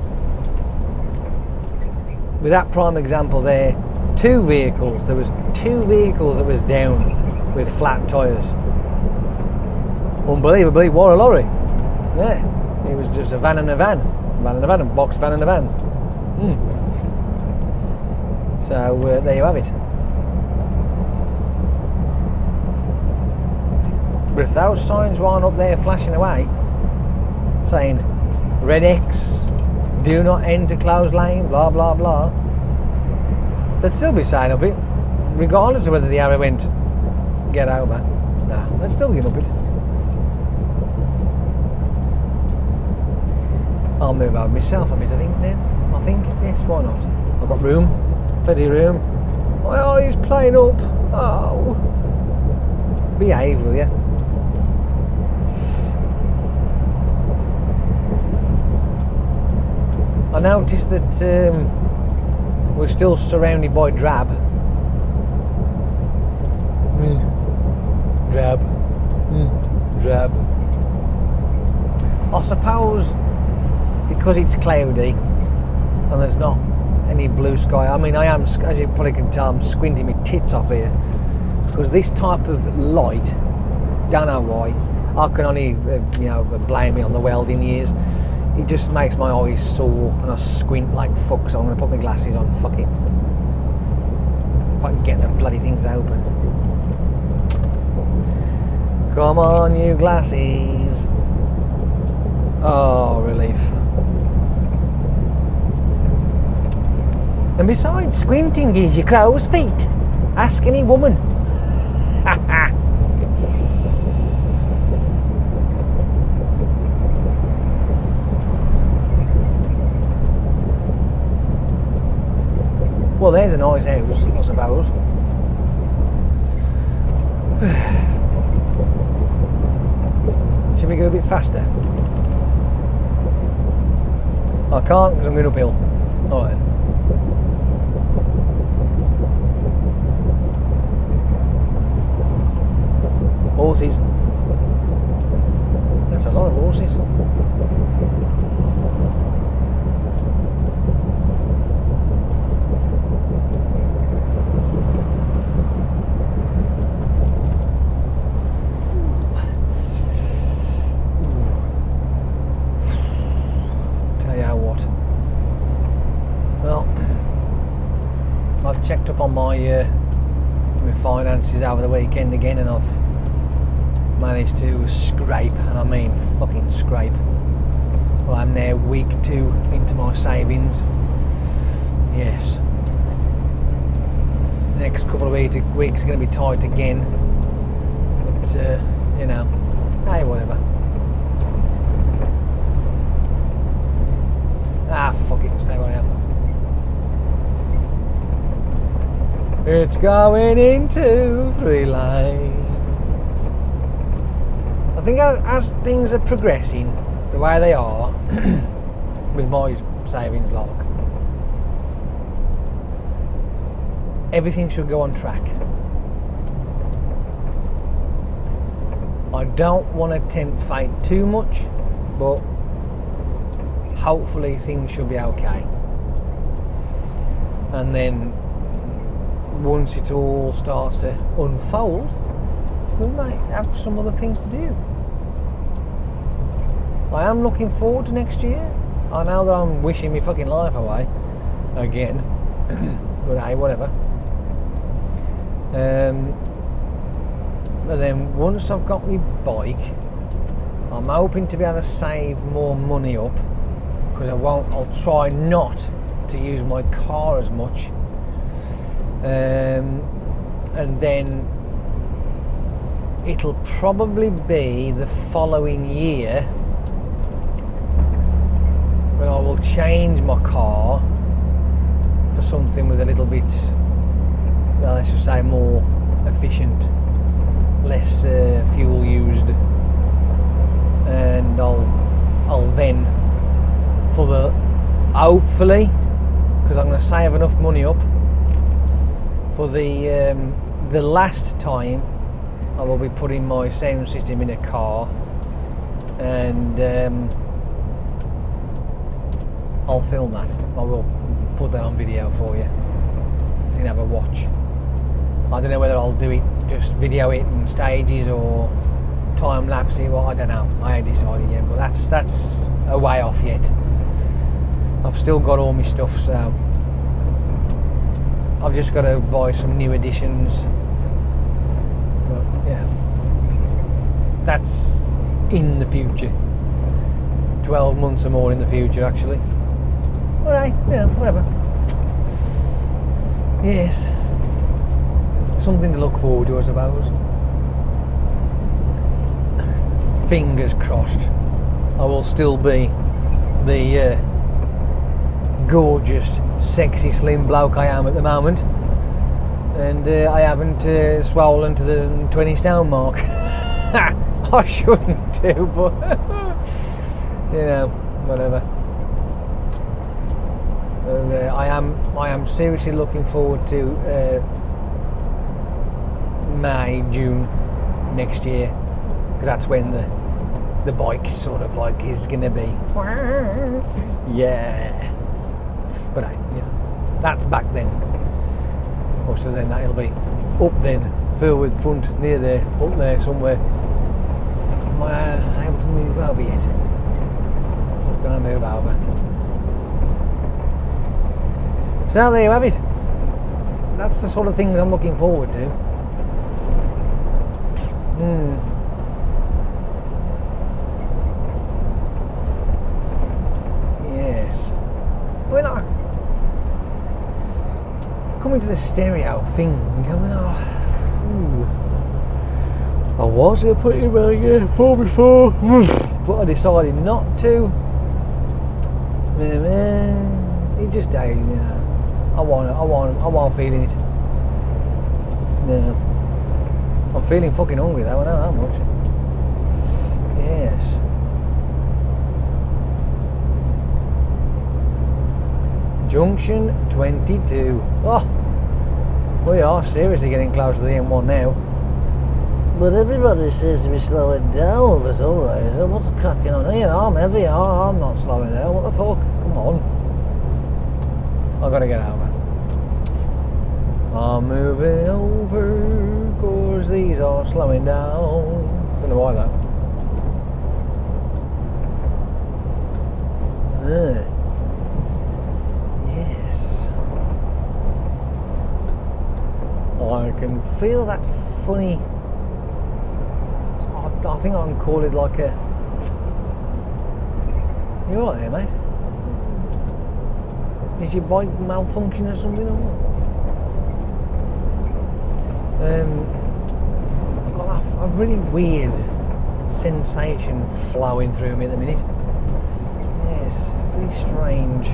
with that prime example there, there was two vehicles that was down with flat tyres. Unbelievably, what a lorry. Yeah, it was just a van and a van, a box van and a van. So there you have it. But if those signs weren't up there flashing away saying red X, do not enter closed lane, blah blah blah, they'd still be saying up it, regardless of whether the arrow went get over. No, they'd still be up it. I'll move over myself a bit, I think, now. I think, yes, why not? I've got room, plenty of room. My eye's playing up. Oh. Behave, will you? I noticed that we're still surrounded by drab. Drab. Drab. I suppose because it's cloudy and there's not any blue sky. I mean, I am, as you probably can tell, I'm squinting my tits off here because this type of light, don't know why, I can only blame it on the welding years. It just makes my eyes sore and I squint like fuck, so I'm going to put my glasses on. Fuck it. If I can get them bloody things open. Come on, you glasses. Oh, relief. And besides, squinting gives you crow's feet. Ask any woman. Well, there's a nice house, I suppose. Should we go a bit faster? I can't because I'm going uphill. Alright. Horses. That's a lot of horses. I've checked up on my finances over the weekend again, and I've managed to scrape, and I mean fucking scrape. Well, I'm now week 2 into my savings. Yes. The next couple of weeks are going to be tight again. But, hey, whatever. Ah, fuck it, stay where I am. It's going into 3 lanes. I think as things are progressing the way they are with my savings log, everything should go on track. I don't want to tempt fate too much but hopefully things should be okay. And then once it all starts to unfold, we might have some other things to do. I am looking forward to next year. I know that I'm wishing my fucking life away again, but hey, whatever. But then once I've got my bike, I'm hoping to be able to save more money up, because I'll try not to use my car as much, and then it'll probably be the following year when I will change my car for something with a little bit, well, let's just say more efficient, less fuel used, and I'll then, for the, hopefully, because I'm going to save enough money up for the last time I will be putting my sound system in a car, and I'll film that. I will put that on video for you so you can have a watch. I don't know whether I'll do it, just video it in stages or time lapse it, well, I don't know. I ain't decided yet, but that's a way off yet. I've still got all my stuff, so I've just got to buy some new editions. But yeah, that's in the future. 12 months or more in the future, actually. Alright, yeah, whatever. Yes, something to look forward to, I suppose. Fingers crossed I will still be the gorgeous, sexy, slim bloke I am at the moment, and I haven't swollen to the 20 stone mark. I shouldn't do, but you know, whatever. I am seriously looking forward to May, June next year, because that's when the bike sort of like is gonna be, yeah. But that's back then. Also then that'll be up then, further with front, near there, up there somewhere. Am I able to move over yet? I'm gonna move over. So there you have it. That's the sort of things I'm looking forward to. Yes. I mean, coming to the stereo thing, I mean, I was going to put it in my 4x4, but I decided not to. It just died, you know. I want feeling it. No. I'm feeling fucking hungry though, I know that much. Yes. Junction 22. Oh, we are seriously getting close to the M1 now. But everybody seems to be slowing down for some reason. What's cracking on here? I'm heavy, I'm not slowing down. What the fuck? Come on. I've got to get over. I'm moving over, cause these are slowing down. Don't know why though. Yes. I can feel that funny, I think I can call it like a, you alright there, mate? Is your bike malfunction or something or what? I've got a really weird sensation flowing through me at the minute. Yes, very strange.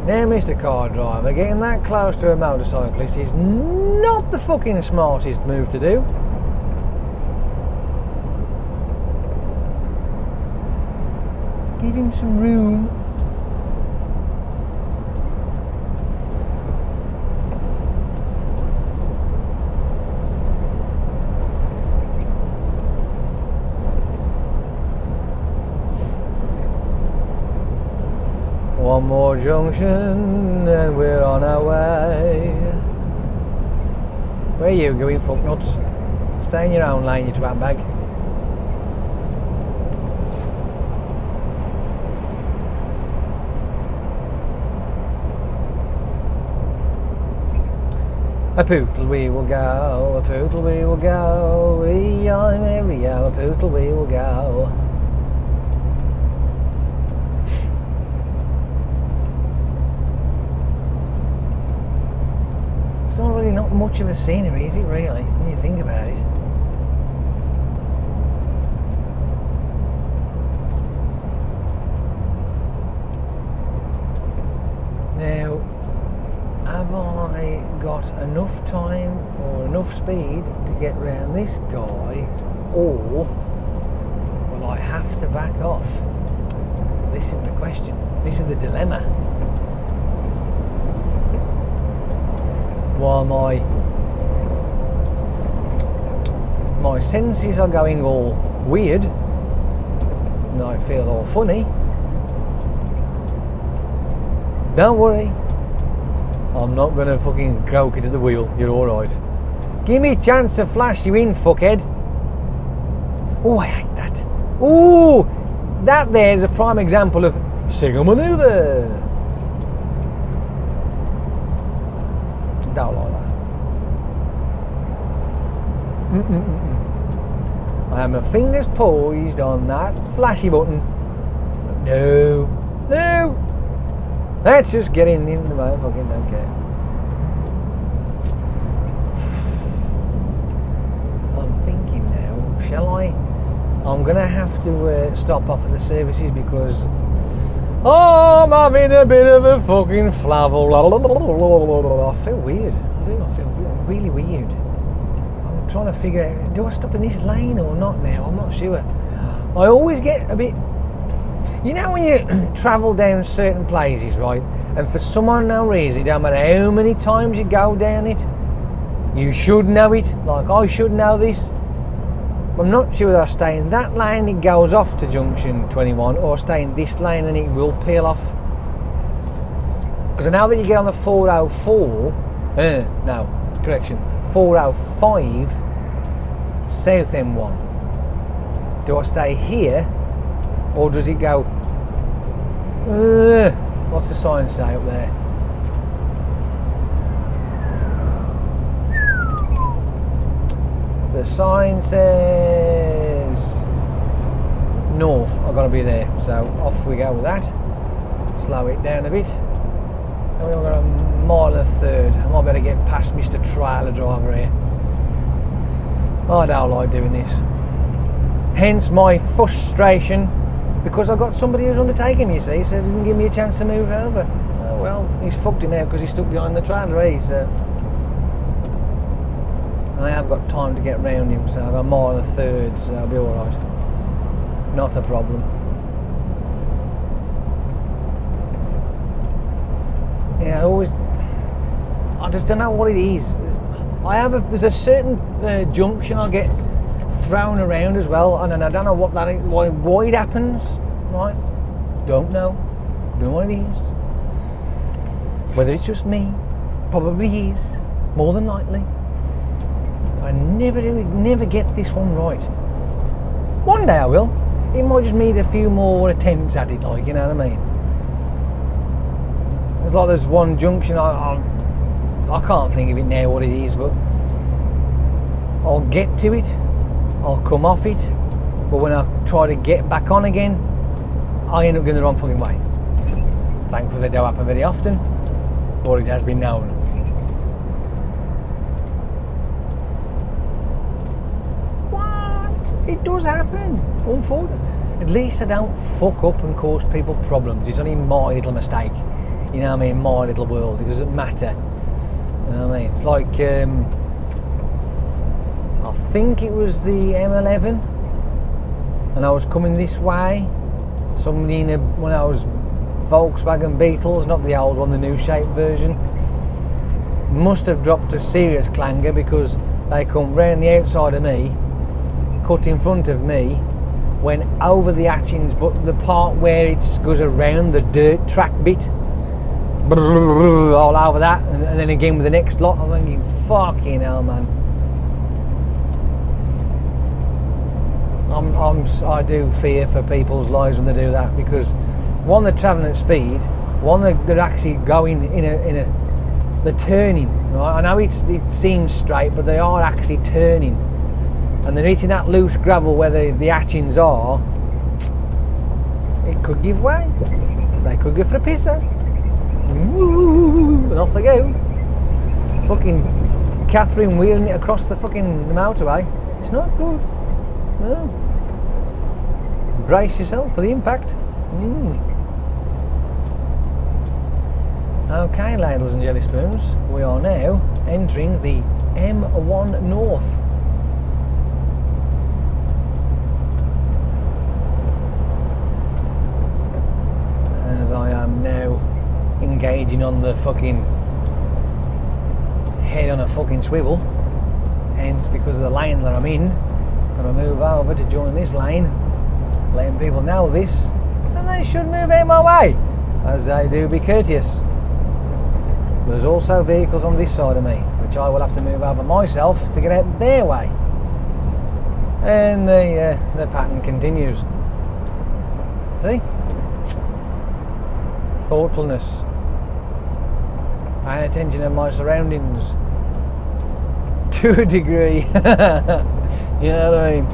Now, Mr. Car Driver, getting that close to a motorcyclist is not the fucking smartest move to do. Give him some room. Seymour Junction and we're on our way. Where are you going, fucknuts? Stay in your own lane, you twat bag. A poodle we will go, a poodle we will go, E-I-M-A-R-I-O, a poodle we will go. It's not really not much of a scenery, is it really, when you think about it? Now, have I got enough time or enough speed to get round this guy, or will I have to back off? This is the question. This is the dilemma. While my senses are going all weird and I feel all funny, don't worry, I'm not gonna fucking croak it at the wheel. You're alright. Give me a chance to flash you in, fuckhead. Oh, I hate that. Ooh, that there's a prime example of single manoeuvre. Don't like that. I have my fingers poised on that flashy button. No. Let's just get in the motherfucking don't care. I'm thinking now, shall I? I'm gonna have to stop off at the services because I'm having a bit of a fucking flavel. I feel weird. I do. I feel really weird. I'm trying to figure out, do I stop in this lane or not now? I'm not sure. I always get a bit, you know, when you travel down certain places, right, and for some unknown reason, it don't matter how many times you go down it, you should know it, like I should know this. I'm not sure whether I stay in that lane, it goes off to junction 21, or stay in this lane and it will peel off. Because now that you get on the 405 South M1, do I stay here? Or does it go, what's the sign say up there? The sign says north. I've got to be there. So off we go with that. Slow it down a bit. And we've got a mile and a third. I might better get past Mr. Trailer Driver here. I don't like doing this. Hence my frustration. Because I got somebody who's undertaking, you see, so he didn't give me a chance to move over. Oh, well, he's fucked it now because he's stuck behind the trailer, so I have got time to get round him, so I've got a mile and a third, so I'll be alright. Not a problem. Yeah, I just don't know what it is. There's a certain junction I get thrown around as well, and I don't know what that is, why it happens, right? Don't know what it is. Whether it's just me, probably is, more than likely. I never get this one right. One day I will. It might just need a few more attempts at it, like, you know what I mean? It's like there's one junction, I can't think of it now what it is, but I'll get to it, I'll come off it, but when I try to get back on again, I end up going the wrong fucking way. Thankfully they don't happen very often, or it has been known. What? It does happen, unfortunately. At least I don't fuck up and cause people problems. It's only my little mistake. You know what I mean? My little world. It doesn't matter. You know what I mean? It's like, I think it was the M11, and I was coming this way. Somebody in one of those Volkswagen Beetles, not the old one, the new shape version, must have dropped a serious clanger because they come round the outside of me, cut in front of me, went over the hatchings, but the part where it goes around the dirt track bit, all over that, and then again with the next lot. I'm thinking, fucking hell, man. I do fear for people's lives when they do that, because one, they're travelling at speed, one, they're actually going in a they're turning, right? I know it seems straight, but they are actually turning, and they're hitting that loose gravel where the hatchings are. It could give way. They could go for a pisser, and off they go. Fucking Catherine wheeling it across the fucking motorway. It's not good. No. Brace yourself for the impact. Okay, ladles and jelly spoons, we are now entering the M1 North. As I am now engaging on the fucking head on a fucking swivel, hence because of the lane that I'm in, gonna move over to join this lane, letting people know this, and they should move out my way, as they do be courteous. There's also vehicles on this side of me, which I will have to move over myself to get out their way. And the pattern continues. See? Thoughtfulness. Paying attention to my surroundings. To a degree. You know what I mean?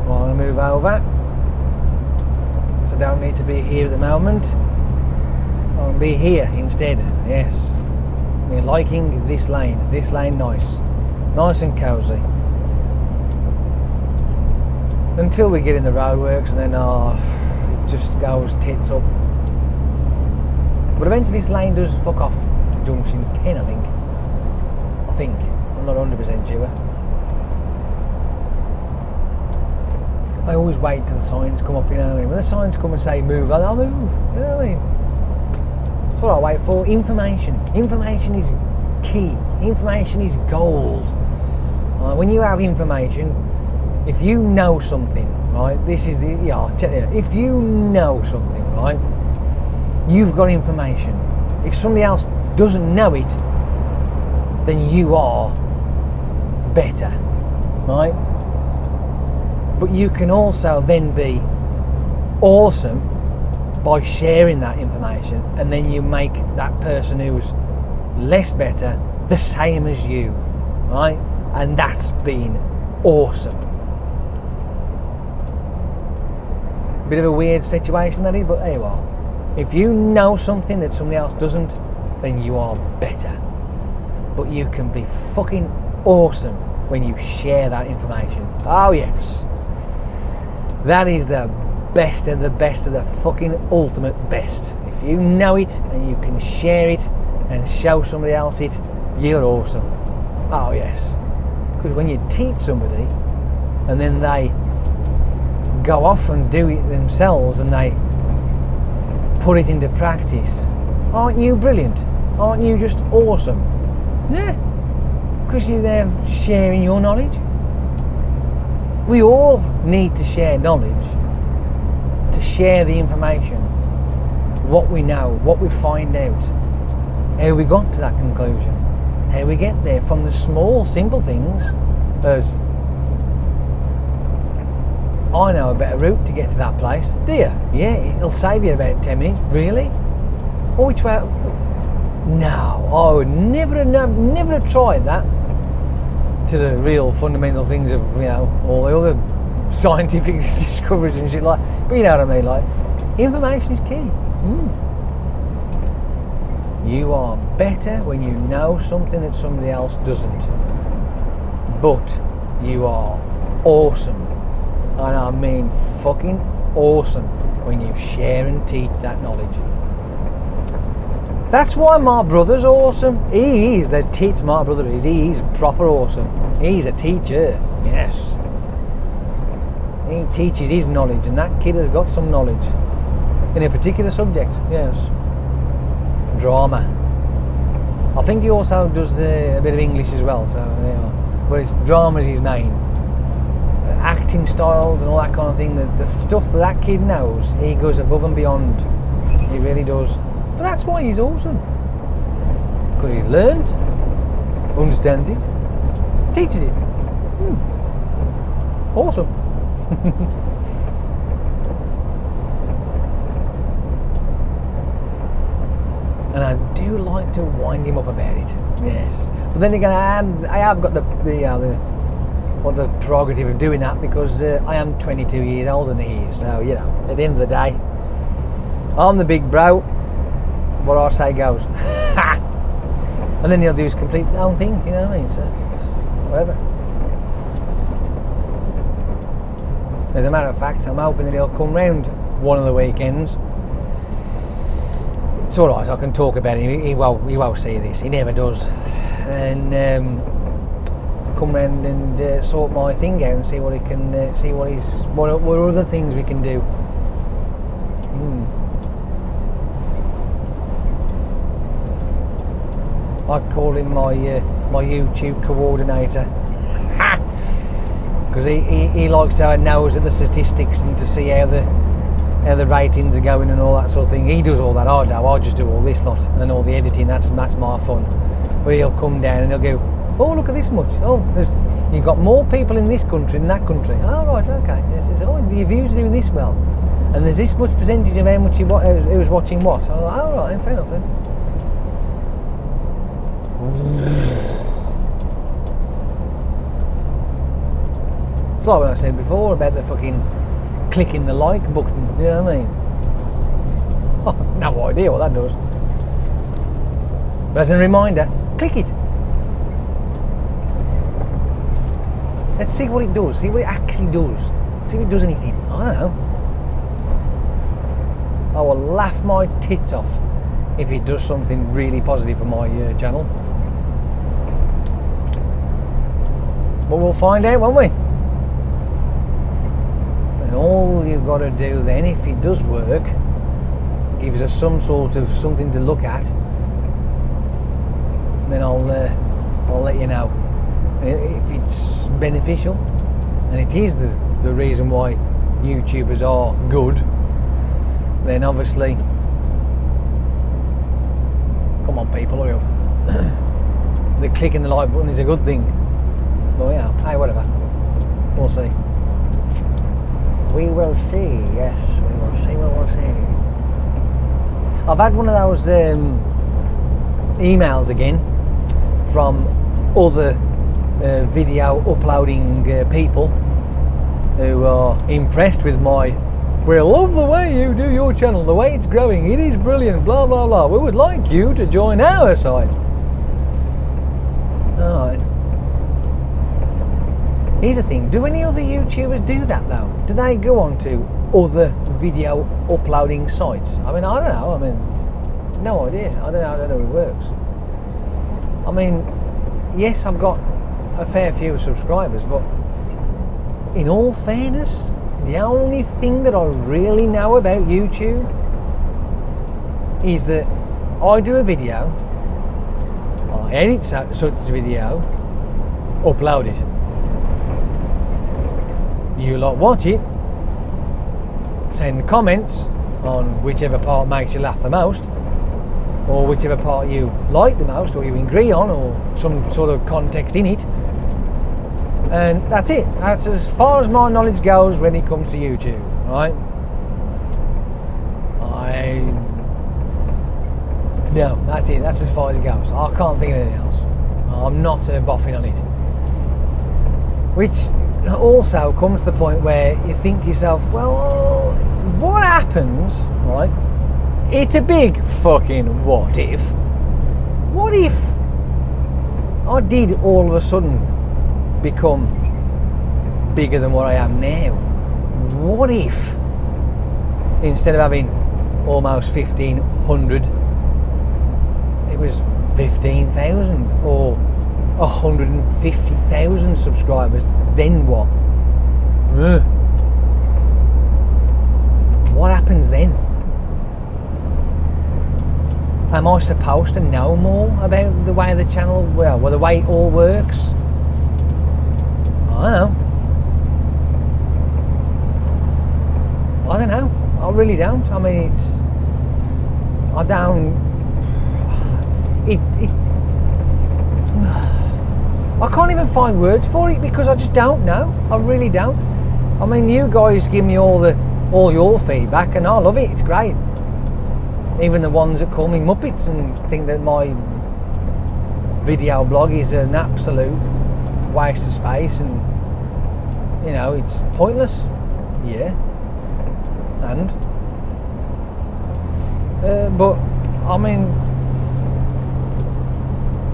I'm going to move over. So I don't need to be here at the moment. I'll be here instead. Yes. We're liking this lane. This lane nice. Nice and cosy. Until we get in the roadworks, and then it just goes tits up. But eventually this lane does fuck off to junction 10, I think. I'm not 100% sure. I always wait till the signs come up, you know what I mean? When the signs come and say move, I'll move, you know what I mean? That's what I wait for. Information. Information is key. Information is gold. When you have information, if you know something, right, this is I'll tell you, if you know something, right, you've got information. If somebody else doesn't know it, then you are better, right? But you can also then be awesome by sharing that information, and then you make that person who's less better the same as you, right? And that's been awesome. Bit of a weird situation that is, but there you are. If you know something that somebody else doesn't, then you are better. But you can be fucking awesome when you share that information. Oh yes. That is the best of the best of the fucking ultimate best. If you know it and you can share it and show somebody else it, you're awesome. Oh yes. Because when you teach somebody and then they go off and do it themselves and they put it into practice, aren't you brilliant? Aren't you just awesome? Yeah, because you're there sharing your knowledge. We all need to share knowledge, to share the information, what we know, what we find out, how we got to that conclusion, how we get there from the small, simple things, as I know a better route to get to that place. Do you? Yeah, it'll save you about 10 minutes. Really? Oh, which way? No, I would never have tried that. To the real fundamental things of, you know, all the other scientific discoveries and shit like. But you know what I mean? Like, information is key. You are better when you know something that somebody else doesn't. But you are awesome. And I mean fucking awesome when you share and teach that knowledge. That's why my brother's awesome. He is the tits, my brother is. He's proper awesome. He's a teacher, yes. He teaches his knowledge, and that kid has got some knowledge in a particular subject, yes. Drama. I think he also does a bit of English as well, so yeah. But it's drama is his main. acting styles and all that kind of thing, the stuff that kid knows, he goes above and beyond. He really does. But that's why he's awesome. Because he's learned, understands it, teaches it. Awesome. And I do like to wind him up about it. Yes. But then again, I have got the prerogative of doing that because I am 22 years older than he is. So, you know, at the end of the day, I'm the big bro. What I say goes. And then he'll do his complete own thing, you know what I mean? So, whatever. As a matter of fact, I'm hoping that he'll come round one of the weekends. It's alright, I can talk about it. He won't see this. He never does. And come round and sort my thing out and see what he can see what other things we can do. I call him my YouTube coordinator. Because he likes to have a nose at the statistics and to see how the ratings are going and all that sort of thing. He does all that. I just do all this lot and all the editing. That's my fun. But he'll come down and he'll go, oh, look at this much. Oh, you've got more people in this country than that country. Oh, right, okay. Yes, oh, your views are doing this well. And there's this much percentage of how much who's watching what. Oh, right, fair enough then. It's like what I said before about the fucking clicking the like button, you know what I mean? Oh, I've no idea what that does. But as a reminder, click it. Let's see what it does, see what it actually does. See if it does anything. I don't know. I will laugh my tits off if it does something really positive for my channel. But we'll find out, won't we? And all you've got to do then, if it does work, gives us some sort of something to look at, then I'll let you know. If it's beneficial, and it is the reason why YouTubers are good, then obviously, come on people, hurry up. The clicking the like button is a good thing. Well, yeah, hey, whatever. We'll see. We will see, yes, we will see, we will see. I've had one of those emails again from other video uploading people who are impressed with we love the way you do your channel, the way it's growing, it is brilliant, blah blah blah. We would like you to join our side. Alright. Here's the thing, do any other YouTubers do that though? Do they go on to other video uploading sites? I mean, I don't know, no idea. I don't know how it works. I mean, yes, I've got a fair few subscribers, but in all fairness, the only thing that I really know about YouTube is that I do a video, I edit such a video, upload it. You lot watch it, send comments on whichever part makes you laugh the most, or whichever part you like the most, or you agree on, or some sort of context in it, and that's it. That's as far as my knowledge goes when it comes to YouTube, right? No, that's it. That's as far as it goes. I can't think of anything else. I'm not boffing on it. Which also comes to the point where you think to yourself, well, what happens, right? It's a big fucking what if. What if I did all of a sudden become bigger than what I am now? What if instead of having almost 1,500, it was 15,000 or 150,000 subscribers? Then what? What happens then? Am I supposed to know more about the way the channel, well, the way it all works? I don't know. don't know. I really don't. I mean, I don't. I can't even find words for it because I just don't know. I really don't. I mean, you guys give me all your feedback, and I love it. It's great. Even the ones that call me Muppets and think that my video blog is an absolute waste of space and it's pointless. Yeah. And but I mean,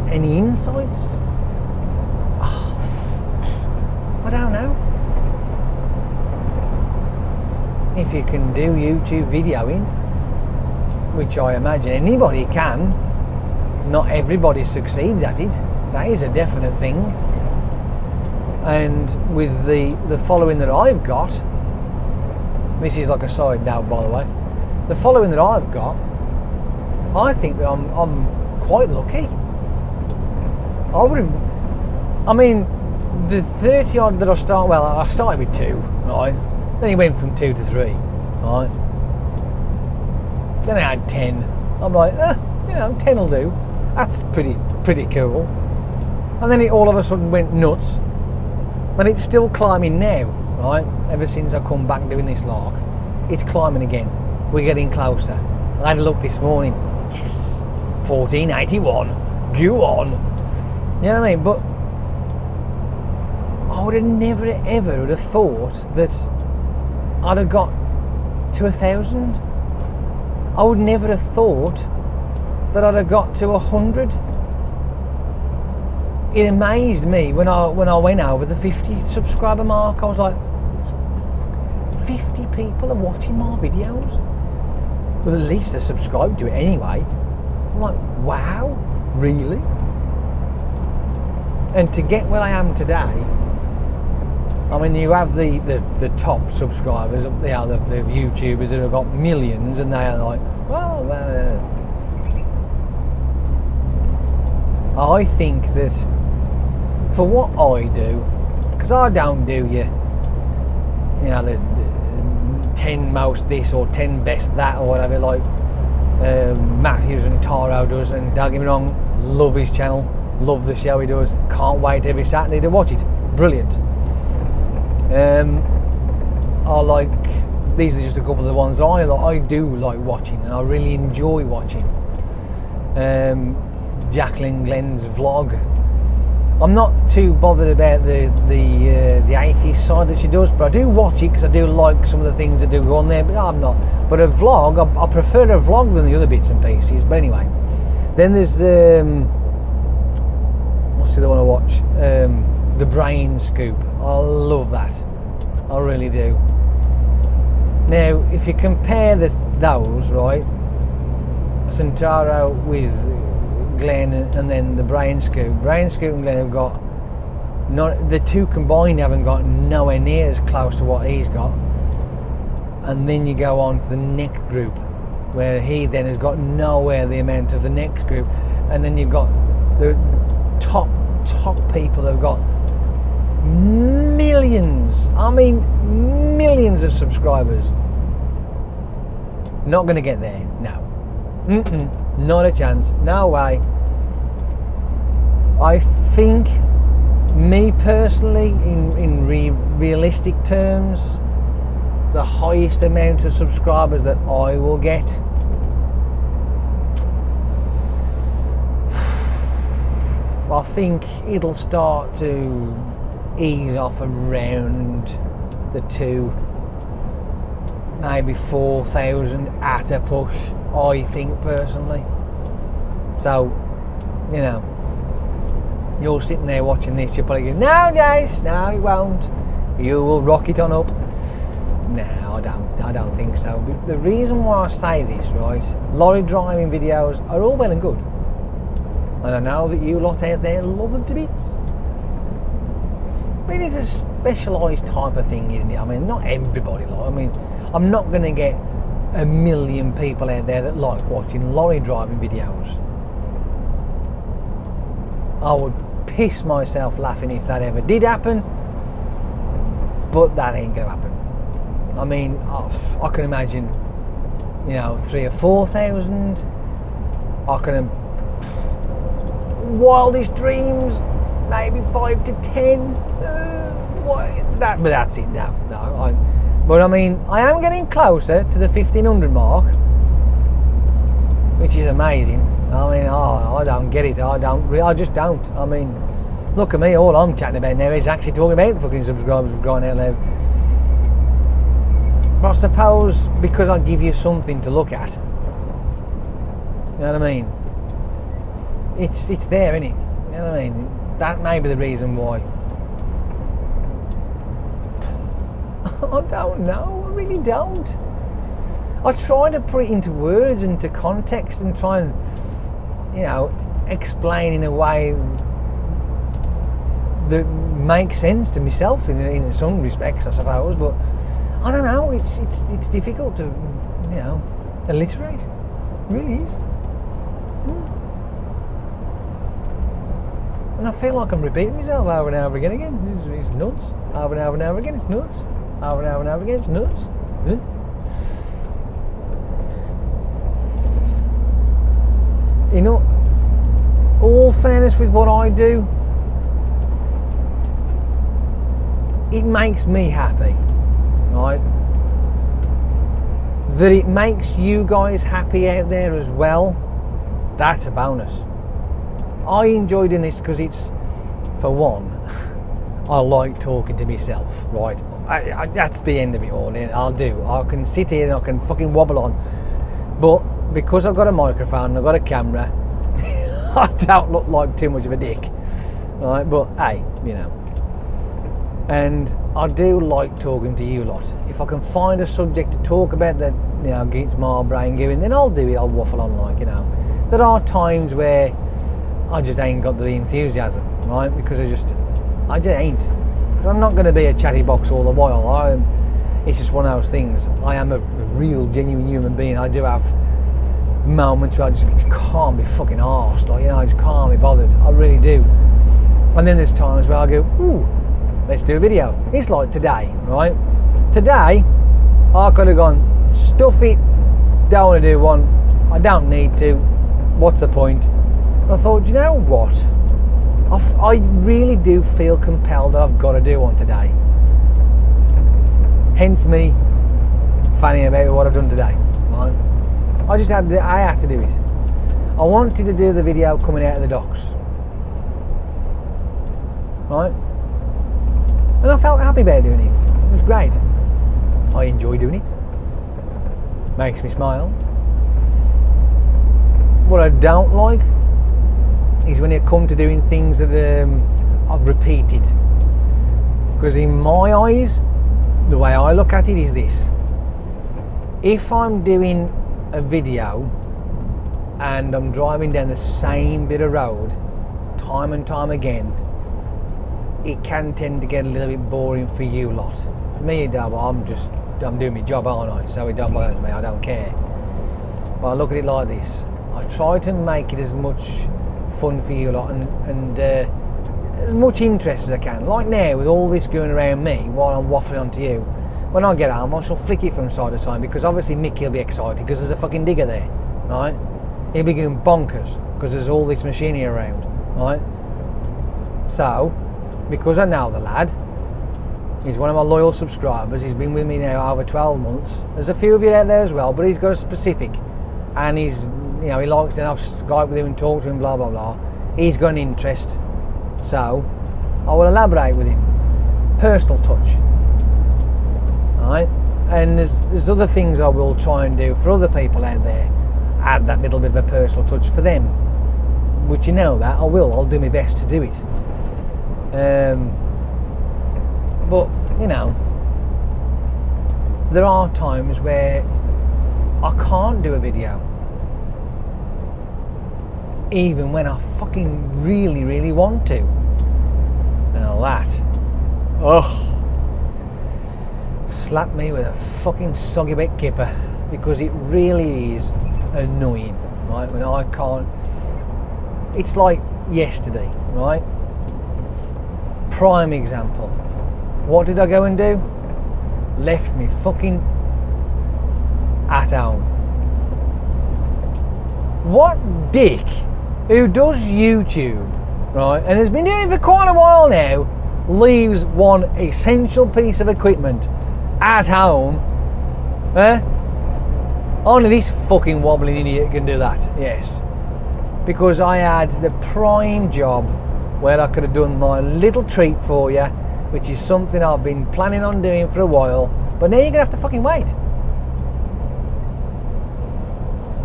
any insights? I don't know. If you can do YouTube videoing, which I imagine anybody can, not everybody succeeds at it. That is a definite thing. And with the following that I've got, this is like a side note, by the way, the following that I've got, I think that I'm quite lucky. I mean, the 30 odd that I started with 2, right? Then it went from 2 to 3, right? Then I had 10. I'm like, 10 will do. That's pretty cool. And then it all of a sudden went nuts. And it's still climbing now, right? Ever since I come back doing this lark, it's climbing again. We're getting closer. I had a look this morning. Yes, 1481. Go on. You know what I mean? But I would have never ever would have thought that I'd have got to 1,000. I would never have thought that I'd have got to 100. It amazed me when I went over the 50 subscriber mark. I was like, 50 people are watching my videos? Well, at least they're subscribed to it anyway. I'm like, wow, really? And to get where I am today, I mean, you have the top subscribers, the YouTubers that have got millions, and they are like, well, I think that for what I do, because I don't do the 10 most this or 10 best that or whatever, like Matthews and Taro does, and don't get me wrong, love his channel, love the show he does, can't wait every Saturday to watch it, brilliant. I like, these are just a couple of the ones that I do like watching and I really enjoy watching. Jacqueline Glenn's vlog, I'm not too bothered about the atheist side that she does, but I do watch it because I do like some of the things that do go on there, but I'm not. But a vlog, I prefer a vlog than the other bits and pieces. But anyway, then there's what's the other one I watch? The Brain Scoop. I love that. I really do. Now, if you compare those, right, Centauro with Glenn and then the Brain Scoop and Glenn have got the two combined haven't got nowhere near as close to what he's got. And then you go on to the next group where he then has got nowhere the amount of the next group, and then you've got the top people that have got millions, I mean millions of subscribers. Not going to get there, no. Not a chance, no way. I think, me personally, in realistic terms, the highest amount of subscribers that I will get, I think it'll start to ease off around the 2, maybe 4,000 at a push, I think personally. So, you know, you're sitting there watching this, you're probably going, no Jace, no it won't, you will rock it on up. No, I don't think so. But the reason why I say this, right, lorry driving videos are all well and good, and I know that you lot out there love them to bits, but it's a specialised type of thing, isn't it? I mean, not everybody I mean, I'm not going to get 1 million people out there that like watching lorry driving videos. I would piss myself laughing if that ever did happen, but that ain't going to happen. I mean, I can imagine, 3,000 or 4,000. I can, wildest dreams, maybe 5 to 10. But that's it now. But I mean, I am getting closer to the 1,500 mark, which is amazing. I mean, I don't get it. I just don't. I mean, look at me. All I'm chatting about now is actually talking about fucking subscribers for crying out loud. But I suppose because I give you something to look at, you know what I mean? It's there, isn't it? You know what I mean? That may be the reason why. I don't know. I really don't. I try to put it into words, into context, and try and, explain in a way that makes sense to myself in some respects, I suppose. But I don't know. It's difficult to, alliterate. It really is. And I feel like I'm repeating myself over and over again. It's nuts. Over and over again. It's nuts. Over and over again. It's nuts. Yeah. All fairness with what I do, it makes me happy, right? That it makes you guys happy out there as well, that's a bonus. I enjoy doing this because it's, for one, I like talking to myself, right? That's the end of it all. I can sit here and I can fucking wobble on, but because I've got a microphone and I've got a camera, I don't look like too much of a dick, right? But hey, and I do like talking to you lot. If I can find a subject to talk about that, gets my brain going, then I'll do it. I'll waffle on There are times where I just ain't got the enthusiasm, right? Because I just ain't. Because I'm not going to be a chatty box all the while. It's just one of those things. I am a real, genuine human being. I do have moments where I just can't be fucking arsed. I just can't be bothered. I really do. And then there's times where I go, ooh, let's do a video. It's like today, right? Today, I could have gone, stuff it, don't want to do one, I don't need to, what's the point? And I thought, you know what? I really do feel compelled that I've got to do one today. Hence me fanning about what I've done today, right? I had to do it. I wanted to do the video coming out of the docks, right? And I felt happy about doing it. It was great. I enjoy doing it. Makes me smile. What I don't like is when you come to doing things that I've repeated. Because in my eyes, the way I look at it is this. If I'm doing a video and I'm driving down the same bit of road time and time again, it can tend to get a little bit boring for you lot. Me, I'm doing my job, aren't I? So it don't bother me, I don't care. But I look at it like this. I try to make it as much fun for you lot and as much interest as I can. Like now, with all this going around me while I'm waffling on to you, when I get home I shall flick it from side to side, because obviously Mickey will be excited because there's a fucking digger there, right? He'll be going bonkers because there's all this machinery around, right? So, because I know the lad, he's one of my loyal subscribers, he's been with me now over 12 months. There's a few of you out there as well, but he's got a specific, and he's, he likes to have Skype with him and talk to him, blah blah blah. He's got an interest, so I will elaborate with him. Personal touch, right? And there's other things I will try and do for other people out there. Add that little bit of a personal touch for them, which that I will. I'll do my best to do it. But there are times where I can't do a video, even when I fucking really, really want to. And that, slap me with a fucking soggy bit kipper, because it really is annoying, right? When I can't. It's like yesterday, right? Prime example. What did I go and do? left me fucking at home. What dick who does YouTube, right, and has been doing it for quite a while now, leaves one essential piece of equipment at home? Only this fucking wobbling idiot can do that, yes. Because I had the prime job where I could have done my little treat for you, which is something I've been planning on doing for a while, but now you're gonna have to fucking wait.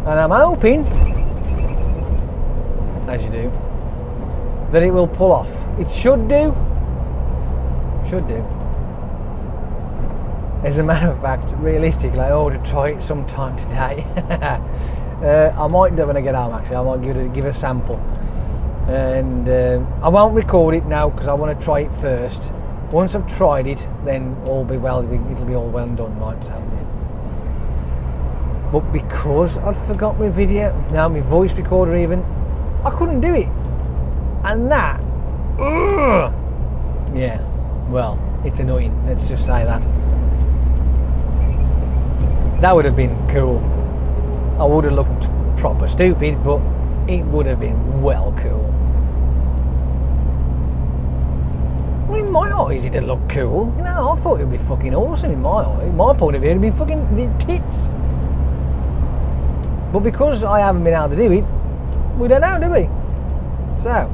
And I'm hoping, as you do, that it will pull off. It should do. Should do. As a matter of fact, realistically, I ought to try it sometime today. I might do when I get home, actually. I might give a sample. And I won't record it now because I want to try it first. Once I've tried it, then all be well. It'll be all well and done, right? So, yeah. But because I'd forgot my video, now my voice recorder even, I couldn't do it. And that, yeah, well, it's annoying. Let's just say that. That would have been cool. I would have looked proper stupid, but it would have been well cool. Well, in my eyes, it'd look cool. You know, I thought it would be fucking awesome in my eyes. My point of view, it'd be fucking tits. But because I haven't been able to do it, we don't know, do we? So,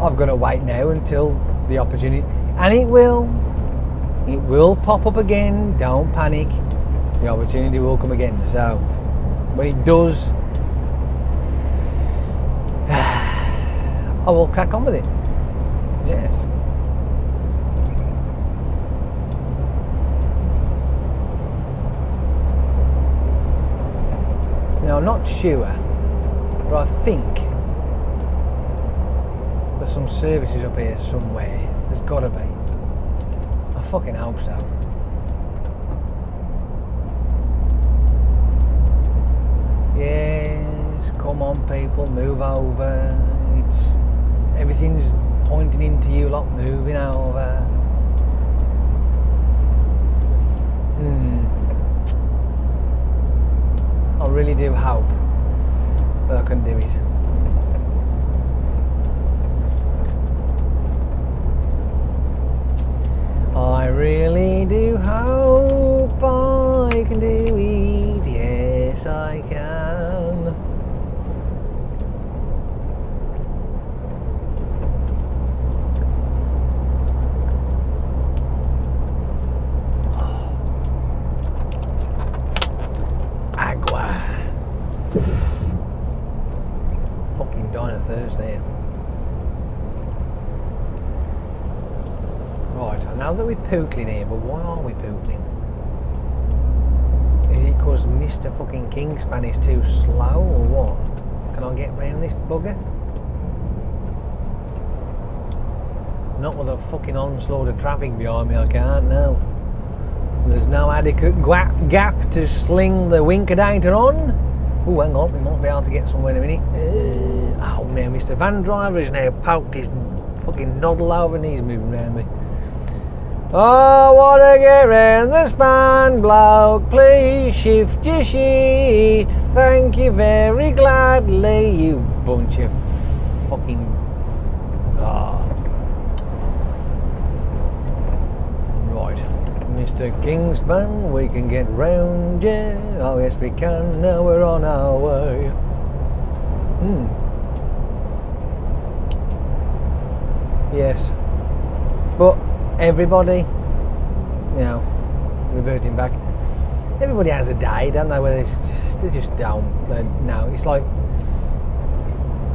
I've got to wait now until the opportunity, and it will pop up again. Don't panic. The opportunity will come again. So, when it does, I will crack on with it. Yes. Now, I'm not sure, but I think there's some services up here somewhere. There's got to be. I fucking hope so. Yes, come on people, move over. Everything's pointing into you lot, moving over. I really do hope that I can do it. I really do hope I can do it. Yes, I can. Agua. Fucking dying of Thursday. Right, I know that we're pootling here, but why are we pootling? Is it because Mr. fucking Kingspan is too slow, or what? Can I get round this bugger? Not with a fucking onslaught of traffic behind me, I can't, no. There's no adequate gap to sling the Winkerdata on. Oh, hang on, we might be able to get somewhere in a minute. Oh, now Mr. Van Driver has now poked his fucking noddle over and he's moving around me. I wanna get round the span, bloke, please shift your sheet. Thank you very gladly, you bunch of fucking... Right, Mr. Kingspan, we can get round you. Oh yes we can, now we're on our way. Yes, but everybody, you know, reverting back, everybody has a day, don't they, where they're just down. No, it's like,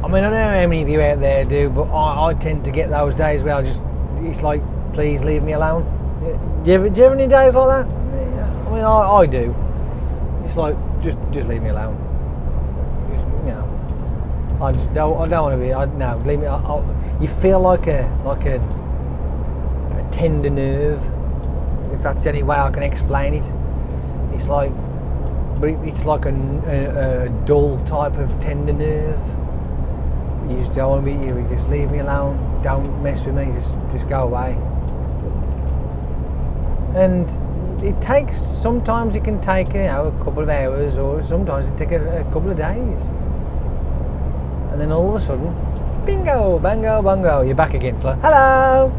I mean, I don't know how many of you out there do, but I tend to get those days where it's like, please leave me alone. Do you have any days like that? I mean, I do. It's like, just leave me alone. You know, I don't want to be. No, leave me. You feel like a tender nerve, if that's any way I can explain it. It's like, but it's like a dull type of tender nerve. You just don't want to be. You just leave me alone. Don't mess with me. Just go away. And it takes, sometimes it can take a couple of hours, or sometimes it can take a couple of days. And then all of a sudden, bingo, bango, bongo, you're back again. It's like, hello!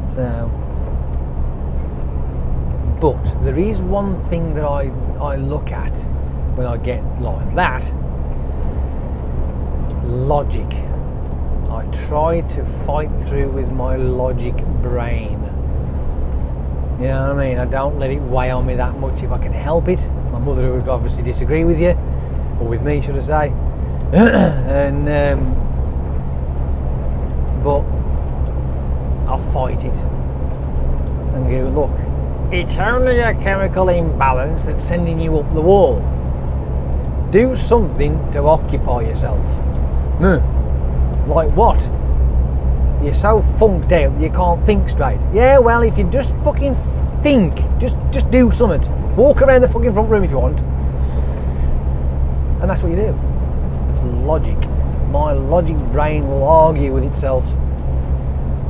So, but there is one thing that I look at when I get like that. Logic. I try to fight through with my logic brain. You know what I mean? I don't let it weigh on me that much if I can help it. My mother would obviously disagree with you, or with me, should I say. And but I'll fight it and go, look, it's only a chemical imbalance that's sending you up the wall. Do something to occupy yourself. Like what? You're so funked out that you can't think straight. Yeah, well, if you just fucking think, just do something. Walk around the fucking front room if you want. And that's what you do. It's logic. My logic brain will argue with itself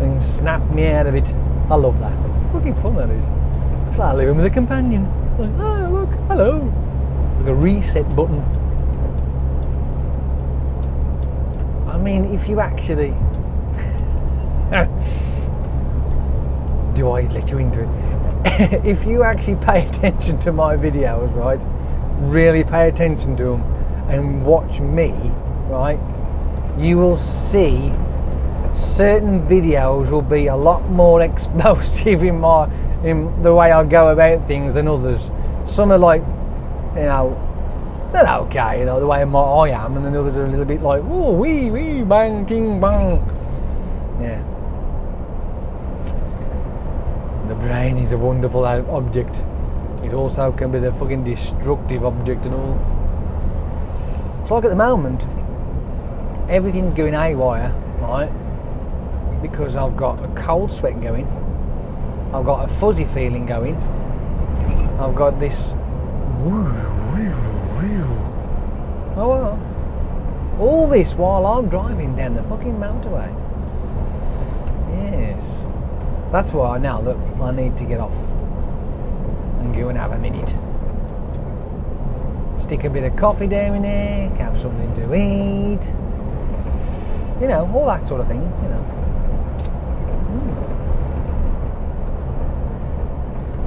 and snap me out of it. I love that. It's fucking fun, that is. It's like living with a companion. Like, oh, look, hello. Like a reset button. I mean, if you actually... do I let you into it? If you actually pay attention to my videos, right, really pay attention to them and watch me, right, you will see certain videos will be a lot more explosive in the way I go about things than others. Some are like, you know, they're okay, you know, the way I am, and then others are a little bit like, oh, wee, bang, ting, bang. Yeah. The brain is a wonderful object. It also can be the fucking destructive object and all. It's like at the moment, everything's going haywire, right? Because I've got a cold sweat going. I've got a fuzzy feeling going. I've got this... Oh, well. All this while I'm driving down the fucking motorway. Yes. That's why now that I need to get off and go and have a minute. Stick a bit of coffee down in there, have something to eat. You know, all that sort of thing, you know.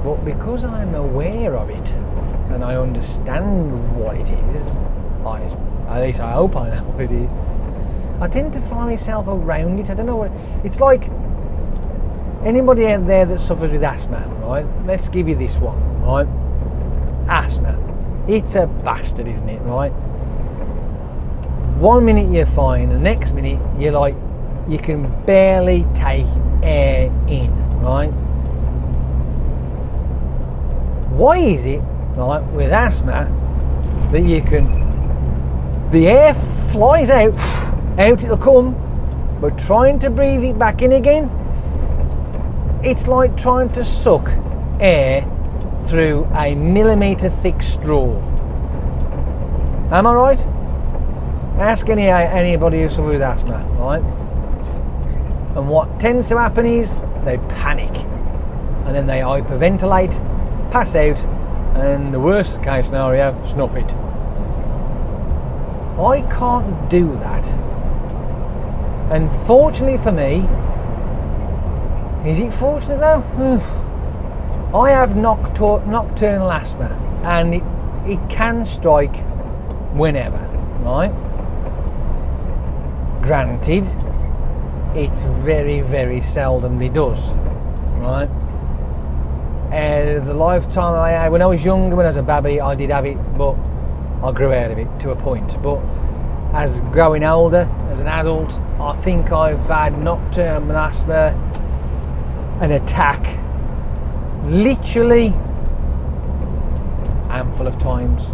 But because I'm aware of it and I understand what it is, at least I hope I know what it is, I tend to find myself around it. I don't know what it's like. Anybody out there that suffers with asthma, right? Let's give you this one, right? Asthma. It's a bastard, isn't it, right? 1 minute you're fine, the next minute you're like, you can barely take air in, right? Why is it, right, with asthma, that you can, the air flies out it'll come, but trying to breathe it back in again, it's like trying to suck air through a millimetre thick straw. Am I right? Ask anybody who suffers with asthma, right? And what tends to happen is they panic and then they hyperventilate, pass out, and the worst case scenario, snuff it. I can't do that. And fortunately for me, is it fortunate though? I have nocturnal asthma, and it can strike whenever, right? Granted, it's very, very seldomly does, right? The lifetime I had, when I was younger, when I was a baby, I did have it, but I grew out of it to a point. But as growing older, as an adult, I think I've had nocturnal asthma, an attack, literally a handful of times.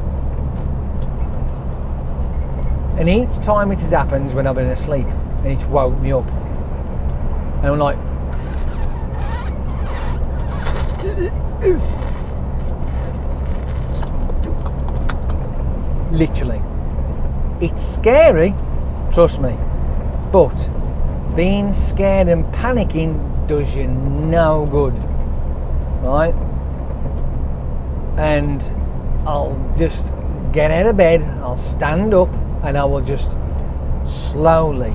And each time it has happened when I've been asleep, and it's woke me up. And I'm like, literally. It's scary, trust me, but being scared and panicking does you no good. right? And I'll just get out of bed, I'll stand up, and I will just slowly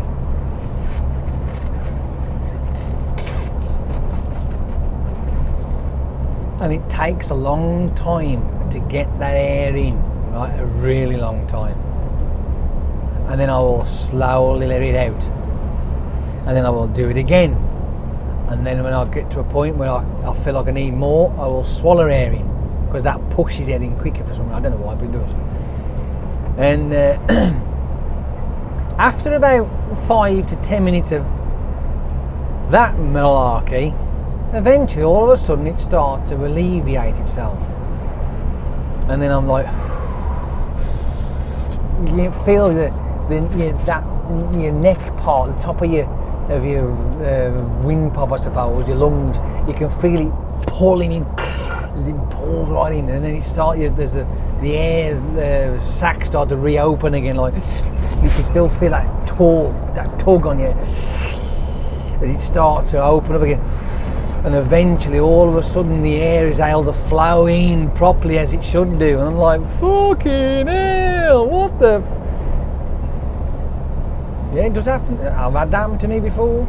and it takes a long time to get that air in, right? A really long time. And then I will slowly let it out, and then I will do it again, and then when I get to a point where I feel like I need more, I will swallow air in, because that pushes it in quicker for some reason. I don't know why, but it does. And after about 5 to 10 minutes of that malarkey, eventually all of a sudden it starts to alleviate itself, and then I'm like, you feel your neck part, the top of your windpipe, I suppose, your lungs, you can feel it pulling in, it pulls right in, and then it starts, there's the air sacs start to reopen again, like you can still feel that tug on you as it starts to open up again, and eventually all of a sudden the air is able to flow in properly as it should do, and I'm like, fucking hell, what the yeah, it does happen. I've had that happen to me before.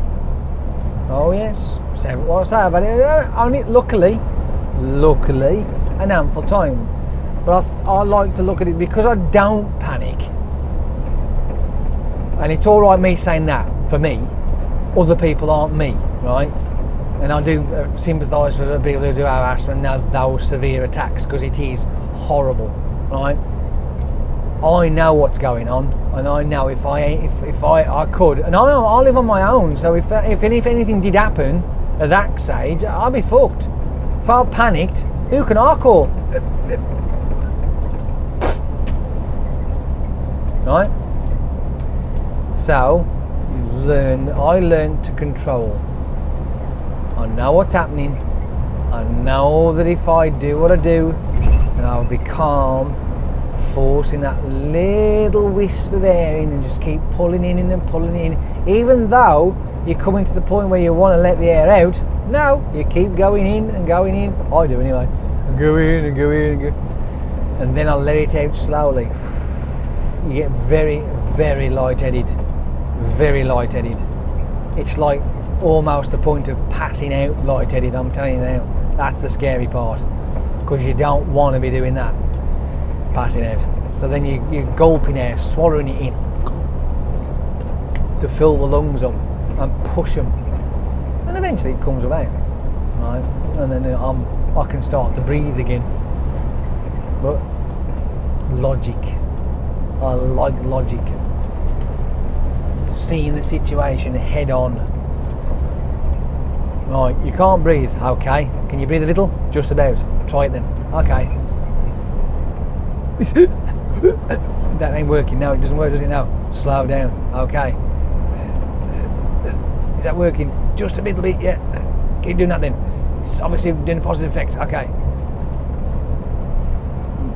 Oh yes, several. Like I say, I've had it only luckily an handful of time. But I like to look at it because I don't panic, and it's all right me saying that. For me, other people aren't me, right? And I do sympathise for the people who do have asthma and have those severe attacks, because it is horrible, right? I know what's going on, and I know if I could, and I live on my own, so if anything did happen at that stage, I'd be fucked. If I panicked, who can I call? Right? So I learned to control. I know what's happening. I know that if I do what I do, and I'll be calm, forcing that little wisp of air in and just keep pulling in and pulling in, even though you're coming to the point where you want to let the air out. No, you keep going in and going in. I do anyway. And go in and go in and go, and then I'll let it out slowly. You get very, very lightheaded. Very lightheaded. It's like almost the point of passing out lightheaded. I'm telling you now, that's the scary part, because you don't want to be doing that. Passing out. So then you're gulping air, swallowing it in to fill the lungs up and push them, and eventually it comes away, right? And then I can start to breathe again. But logic, I like logic. Seeing the situation head on. Right, you can't breathe. Okay, can you breathe a little? Just about. Try it then. Okay. That ain't working. No, it doesn't work, does it now? Slow down. Okay. Is that working? Just a little bit, yeah. Keep doing that then. It's obviously doing a positive effect. Okay.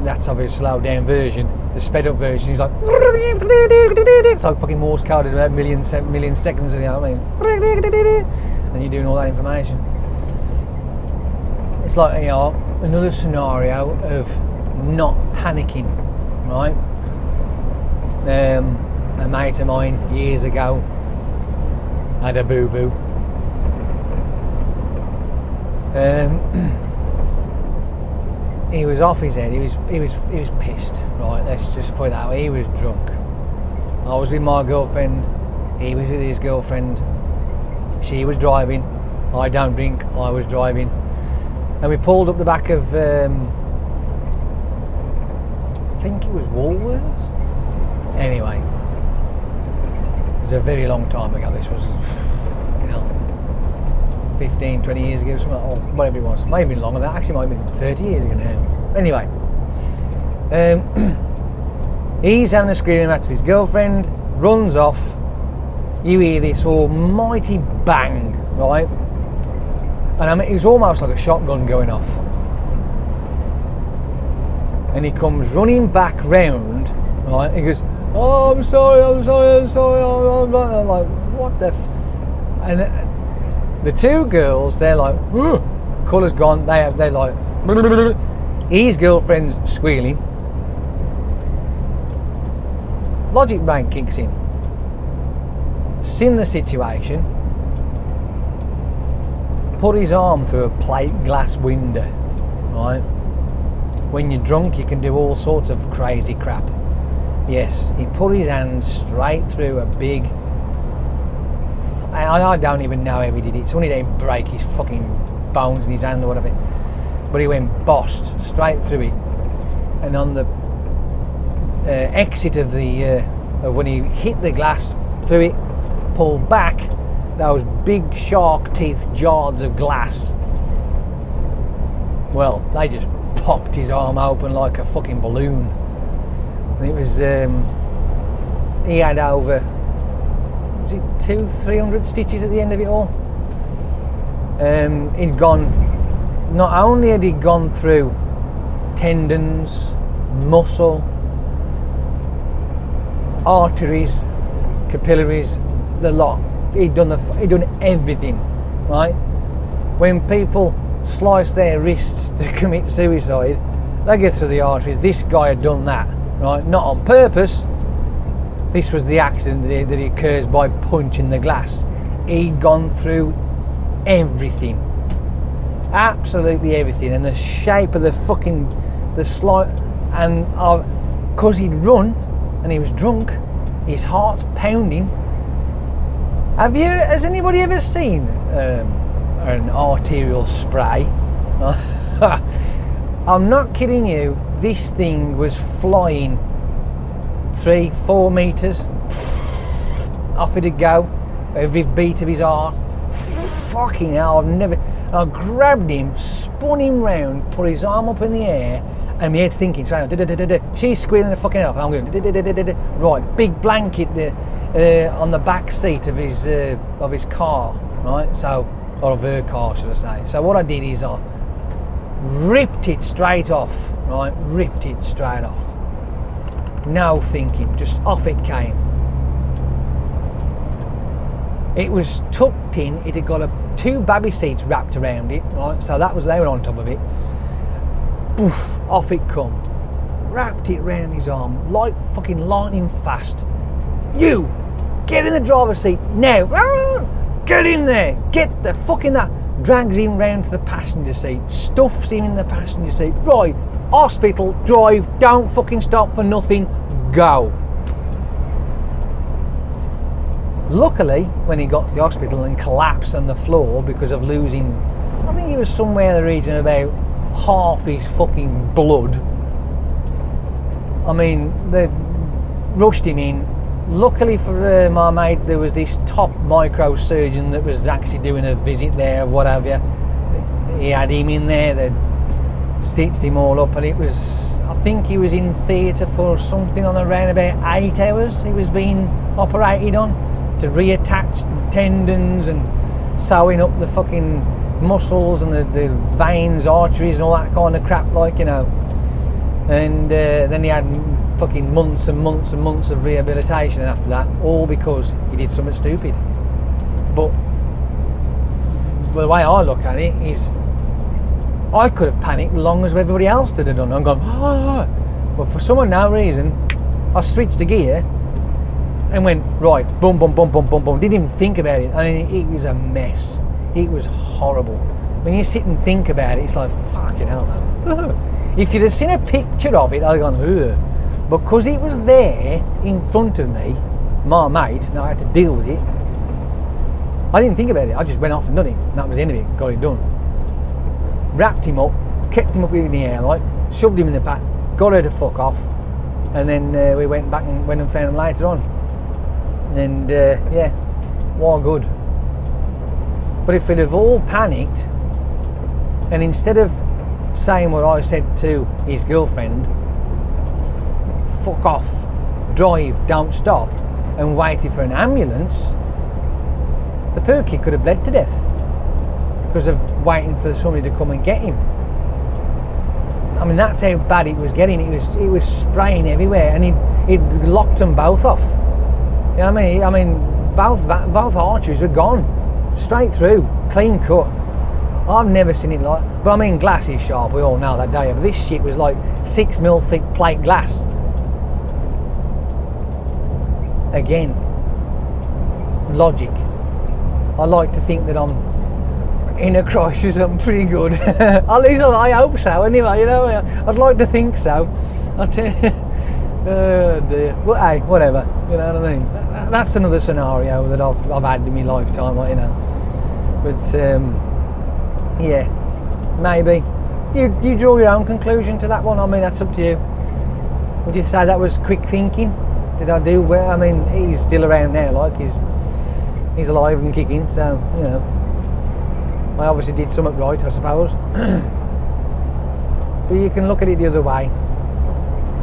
That's obviously a slowed down version. The sped up version is like, it's like fucking Morse code at about million seconds, you know what I mean? And you're doing all that information. It's like, you know, another scenario of not panicking, right? A mate of mine years ago had a boo-boo. He was off his head. He was pissed, right? Let's just put it that way. He was drunk. I was with my girlfriend. He was with his girlfriend. She was driving. I don't drink. I was driving, and we pulled up the back of I think it was Woolworths. Anyway, it was a very long time ago. This was, 15, 20 years ago, something, or whatever it was. Might have been longer than that. Actually, might have been 30 years ago now. Anyway, he's having a screaming match with his girlfriend, runs off. You hear this almighty bang, right? And I mean, it was almost like a shotgun going off. And he comes running back round, right? He goes, "Oh, I'm sorry. I'm like, what the?" And the two girls, they're like, "Ugh." colour's gone. They're like, his girlfriend's squealing. Logic brain kicks in. Seen the situation. Put his arm through a plate glass window, right? When you're drunk, you can do all sorts of crazy crap. Yes, he put his hand straight through a big... I don't even know how he did it. It's only that he break his fucking bones in his hand or whatever. But he went bossed straight through it. And on the exit of when he hit the glass through it, pulled back, those big shark teeth jars of glass, well, they just popped his arm open like a fucking balloon. And it was he had over, was it 200-300 stitches at the end of it all. He'd gone, not only had he gone through tendons, muscle, arteries, capillaries, the lot. He'd done everything, right? When people slice their wrists to commit suicide, they get through the arteries. This guy had done that, right? Not on purpose. This was the accident that occurs by punching the glass. He'd gone through everything, absolutely everything, and the shape of the slide, and because he'd run and he was drunk, his heart's pounding. Has anybody ever seen an arterial spray? I'm not kidding you, this thing was flying 3-4 metres. Off it'd go, every beat of his heart. Fucking hell, I grabbed him, spun him round, put his arm up in the air, and my head's thinking, she's squealing the fucking hell, I'm going, right, big blanket on the back seat of his car, right, so, or of her car, should I say. So what I did is I ripped it straight off, right, no thinking, just off it came. It was tucked in, it had got 2 baby seats wrapped around it, right, so they were on top of it. Poof, off it come. Wrapped it round his arm like fucking lightning fast. You, get in the driver's seat now. Get in there. Get the fucking that. Drags him round to the passenger seat. Stuffs him in the passenger seat. Right, hospital, drive, don't fucking stop for nothing. Go. Luckily, when he got to the hospital and collapsed on the floor because of losing, I think he was somewhere in the region of about half his fucking blood. I mean, they rushed him in. Luckily for my mate, there was this top microsurgeon that was actually doing a visit there of what have you. He had him in there, they stitched him all up, and it was, I think he was in theatre for something on around about 8 hours. He was being operated on to reattach the tendons and sewing up the fucking muscles and the veins, arteries and all that kind of crap, like, you know. And then he had fucking months and months and months of rehabilitation after that, all because he did something stupid. But the way I look at it is, I could have panicked as long as everybody else did have done. I'm going, oh. But for some unknown reason, I switched the gear and went, right, boom, boom, boom, boom, boom, boom. Didn't even think about it. I mean, it was a mess. It was horrible. When you sit and think about it, it's like, fucking hell, man. If you'd have seen a picture of it, I'd have gone, ugh. Because it was there in front of me, my mate, and I had to deal with it, I didn't think about it. I just went off and done it. And that was the end of it. Got it done. Wrapped him up, kept him up in the air, like, shoved him in the pack, got her to fuck off, and then we went back and went and found him later on. And yeah, what good. But if we'd have all panicked, and instead of saying what I said to his girlfriend, fuck off, drive, don't stop, and waited for an ambulance, the poor kid could have bled to death because of waiting for somebody to come and get him. I mean, that's how bad it was getting. It was spraying everywhere, and he'd locked them both off. You know what I mean? Both arteries were gone, straight through, clean cut. I've never seen it like, but I mean glass is sharp, we all know that, don't you? But this shit was like 6mm thick plate glass. Again, logic. I like to think that I'm in a crisis, I'm pretty good. At least I hope so anyway, you know, I'd like to think so. I tell you, oh dear. But hey, whatever, you know what I mean? That's another scenario that I've had in my lifetime, like, you know. But yeah, maybe. You draw your own conclusion to that one, I mean, that's up to you. Would you say that was quick thinking? Did I do well? I mean, he's still around now, like, he's alive and kicking, so, you know. I obviously did something right, I suppose. But you can look at it the other way.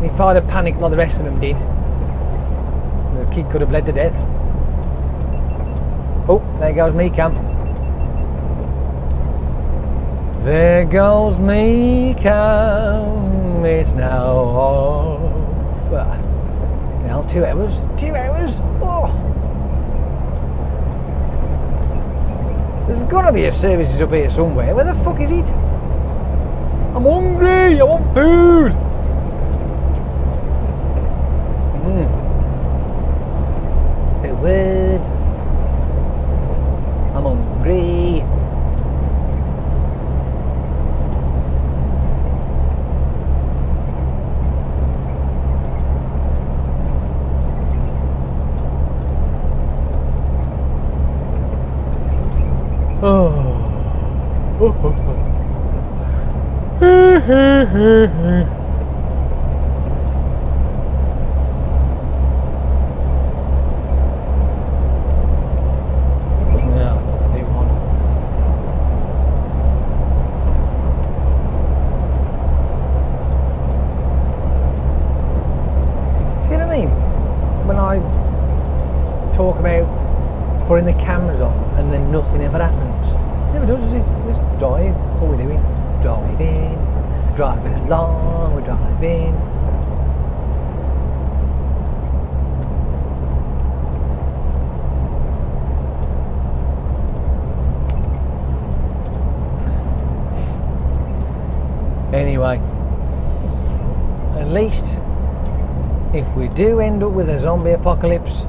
If I'd have panicked like the rest of them did, the kid could have bled to death. Oh, there goes me cam. There goes me cam. It's now off. Now 2 hours. 2 hours? Oh! There's got to be a services up here somewhere. Where the fuck is it? I'm hungry. I want food. Food. I'm hungry. Talk about putting the cameras on and then nothing ever happens. Never does, does it? Just drive. That's all we're doing. Driving along, we're driving. Anyway, at least if we do end up with a zombie apocalypse,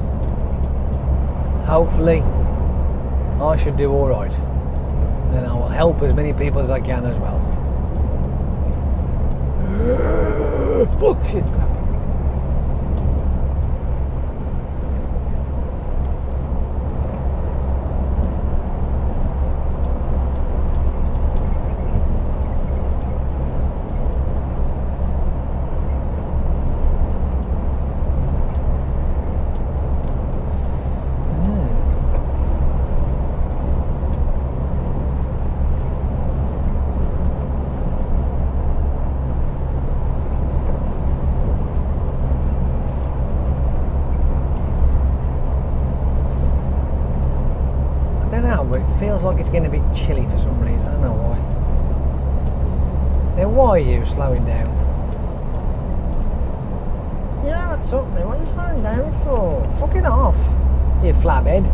hopefully I should do alright, and I will help as many people as I can as well. Fuck shit. But it feels like it's getting a bit chilly for some reason. I don't know why. Now, why are you slowing down? You know what took me. What are you slowing down for? Fuck it off, you flabhead.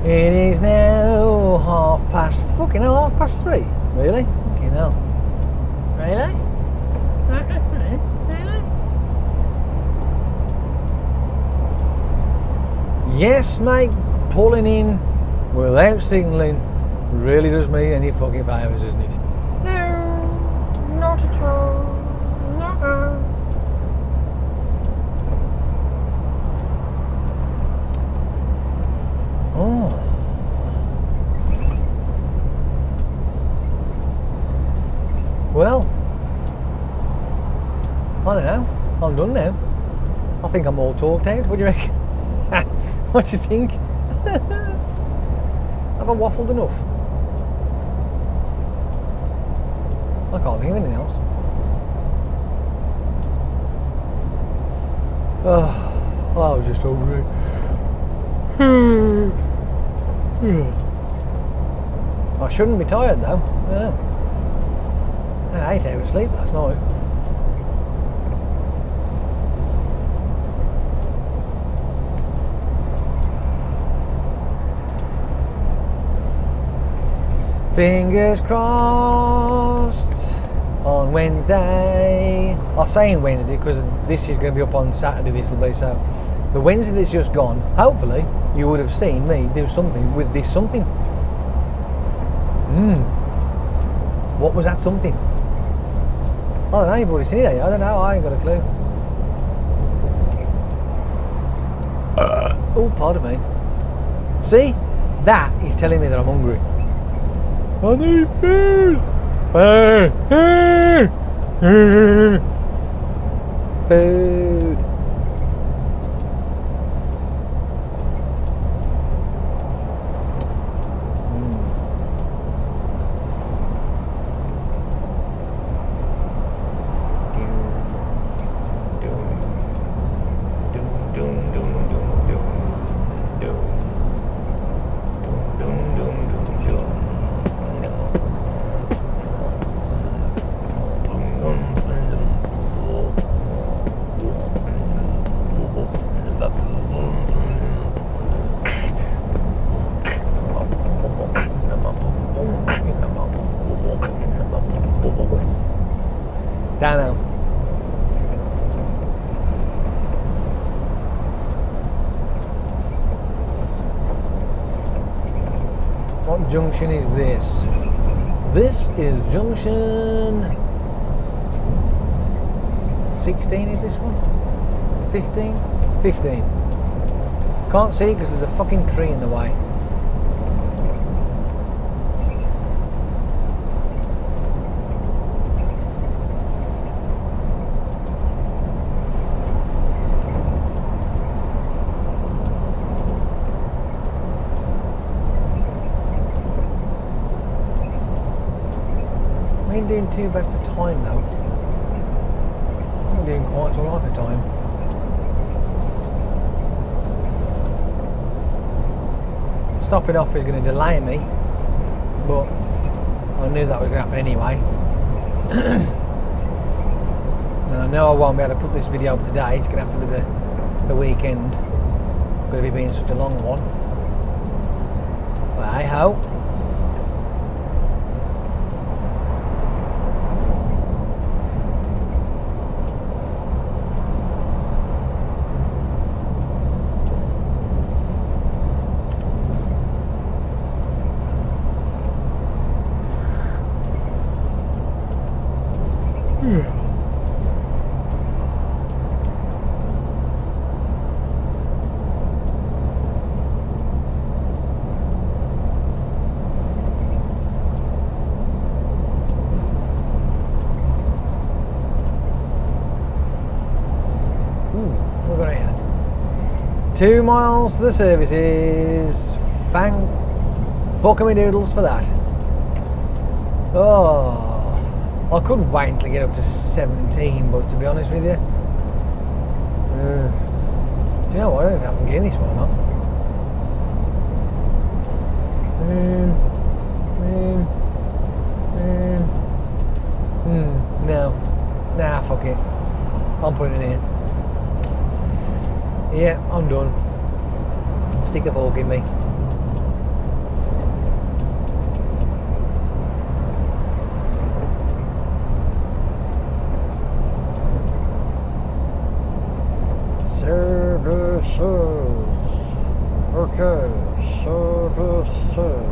It is now 3:30. Really? Fucking hell. Really? Really? Yes, mate, pulling in without signalling really does me any fucking favours, isn't it? No, not at all. No. Oh. Well, I don't know. I'm done now. I think I'm all talked out. What do you reckon? What do you think? Have I waffled enough? I can't think of anything else. Oh, I was just hungry. I shouldn't be tired though. No. I had 8 hours sleep last night. Fingers crossed on Wednesday. I'll say Wednesday because this is going to be up on Saturday, this will be, so the Wednesday that's just gone, hopefully you would have seen me do something with this something. What was that something? I don't know, you've already seen it. I don't know, I ain't got a clue. Oh, pardon me. See? That is telling me that I'm hungry. I need food! Food! Don't know. What junction is this? This is junction 16, is this one? 15? 15. Can't see it because there's a fucking tree in the way. I ain't doing too bad for time though. I'm doing quite alright for time. Stopping off is going to delay me, but I knew that was going to happen anyway. And I know I won't be able to put this video up today. It's going to have to be the weekend, because of it being such a long one. But hey ho. We're going here. 2 miles to the services. Thank fucking me doodles for that. Oh, I couldn't wait until I get up to 17, but to be honest with you, do you know what? I don't know if I can get this one or not. No. Nah, fuck it. I'm putting it in. Yeah, I'm done. Stick a fork in me. Services. Okay, services.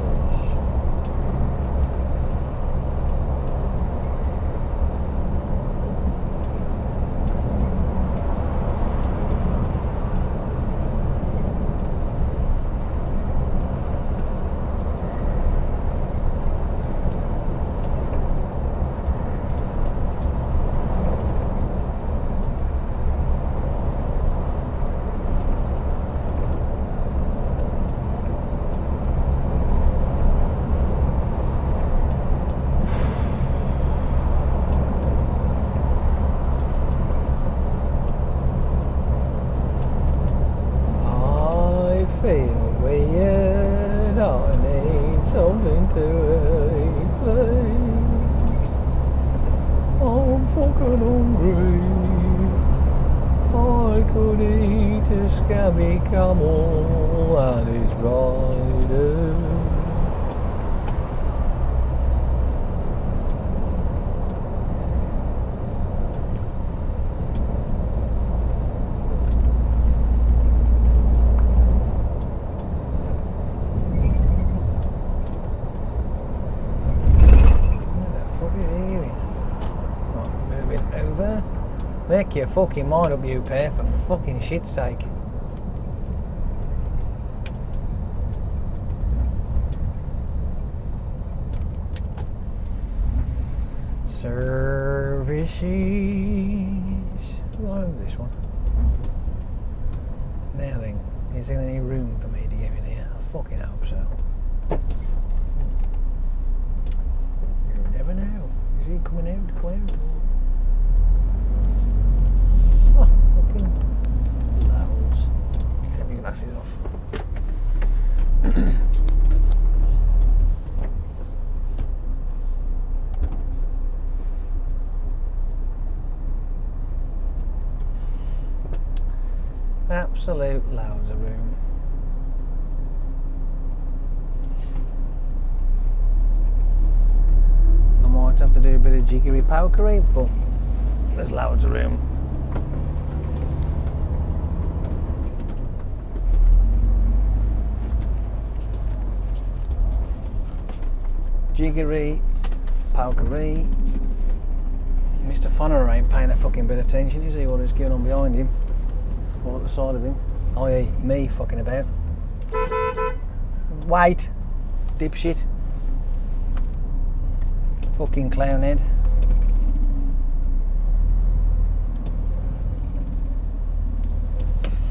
Feel weird, I need something to eat, please. I'm fucking hungry. I could eat a scabby camel and his rider. make your fucking mind up, you pair, for fucking shit's sake. Services. What is this one? Now then, is there any room for me to get in here? I fucking hope so. You never know. Is he coming out? Oh, fucking loads. Take my glasses off. Absolute loads of room. I might have to do a bit of jiggery pokery, but there's loads of room. Jiggery pokery. Mr. Fonner ain't paying a fucking bit of attention, is he? What is going on behind him? Or at the side of him, i.e. me fucking about. Wait, dipshit. Fucking clown head.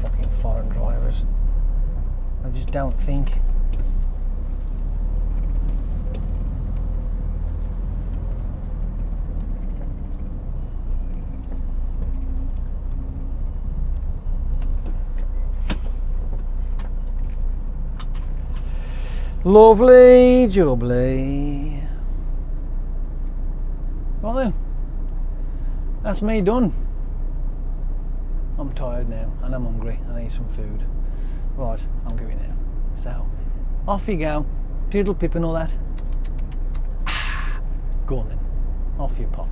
Fucking foreign drivers. I just don't think. Lovely jubbly. Well then, that's me done. I'm tired now and I'm hungry. I need some food. Right, I'm going now. So, off you go. Doodle pip and all that. Go on then. Off you pop.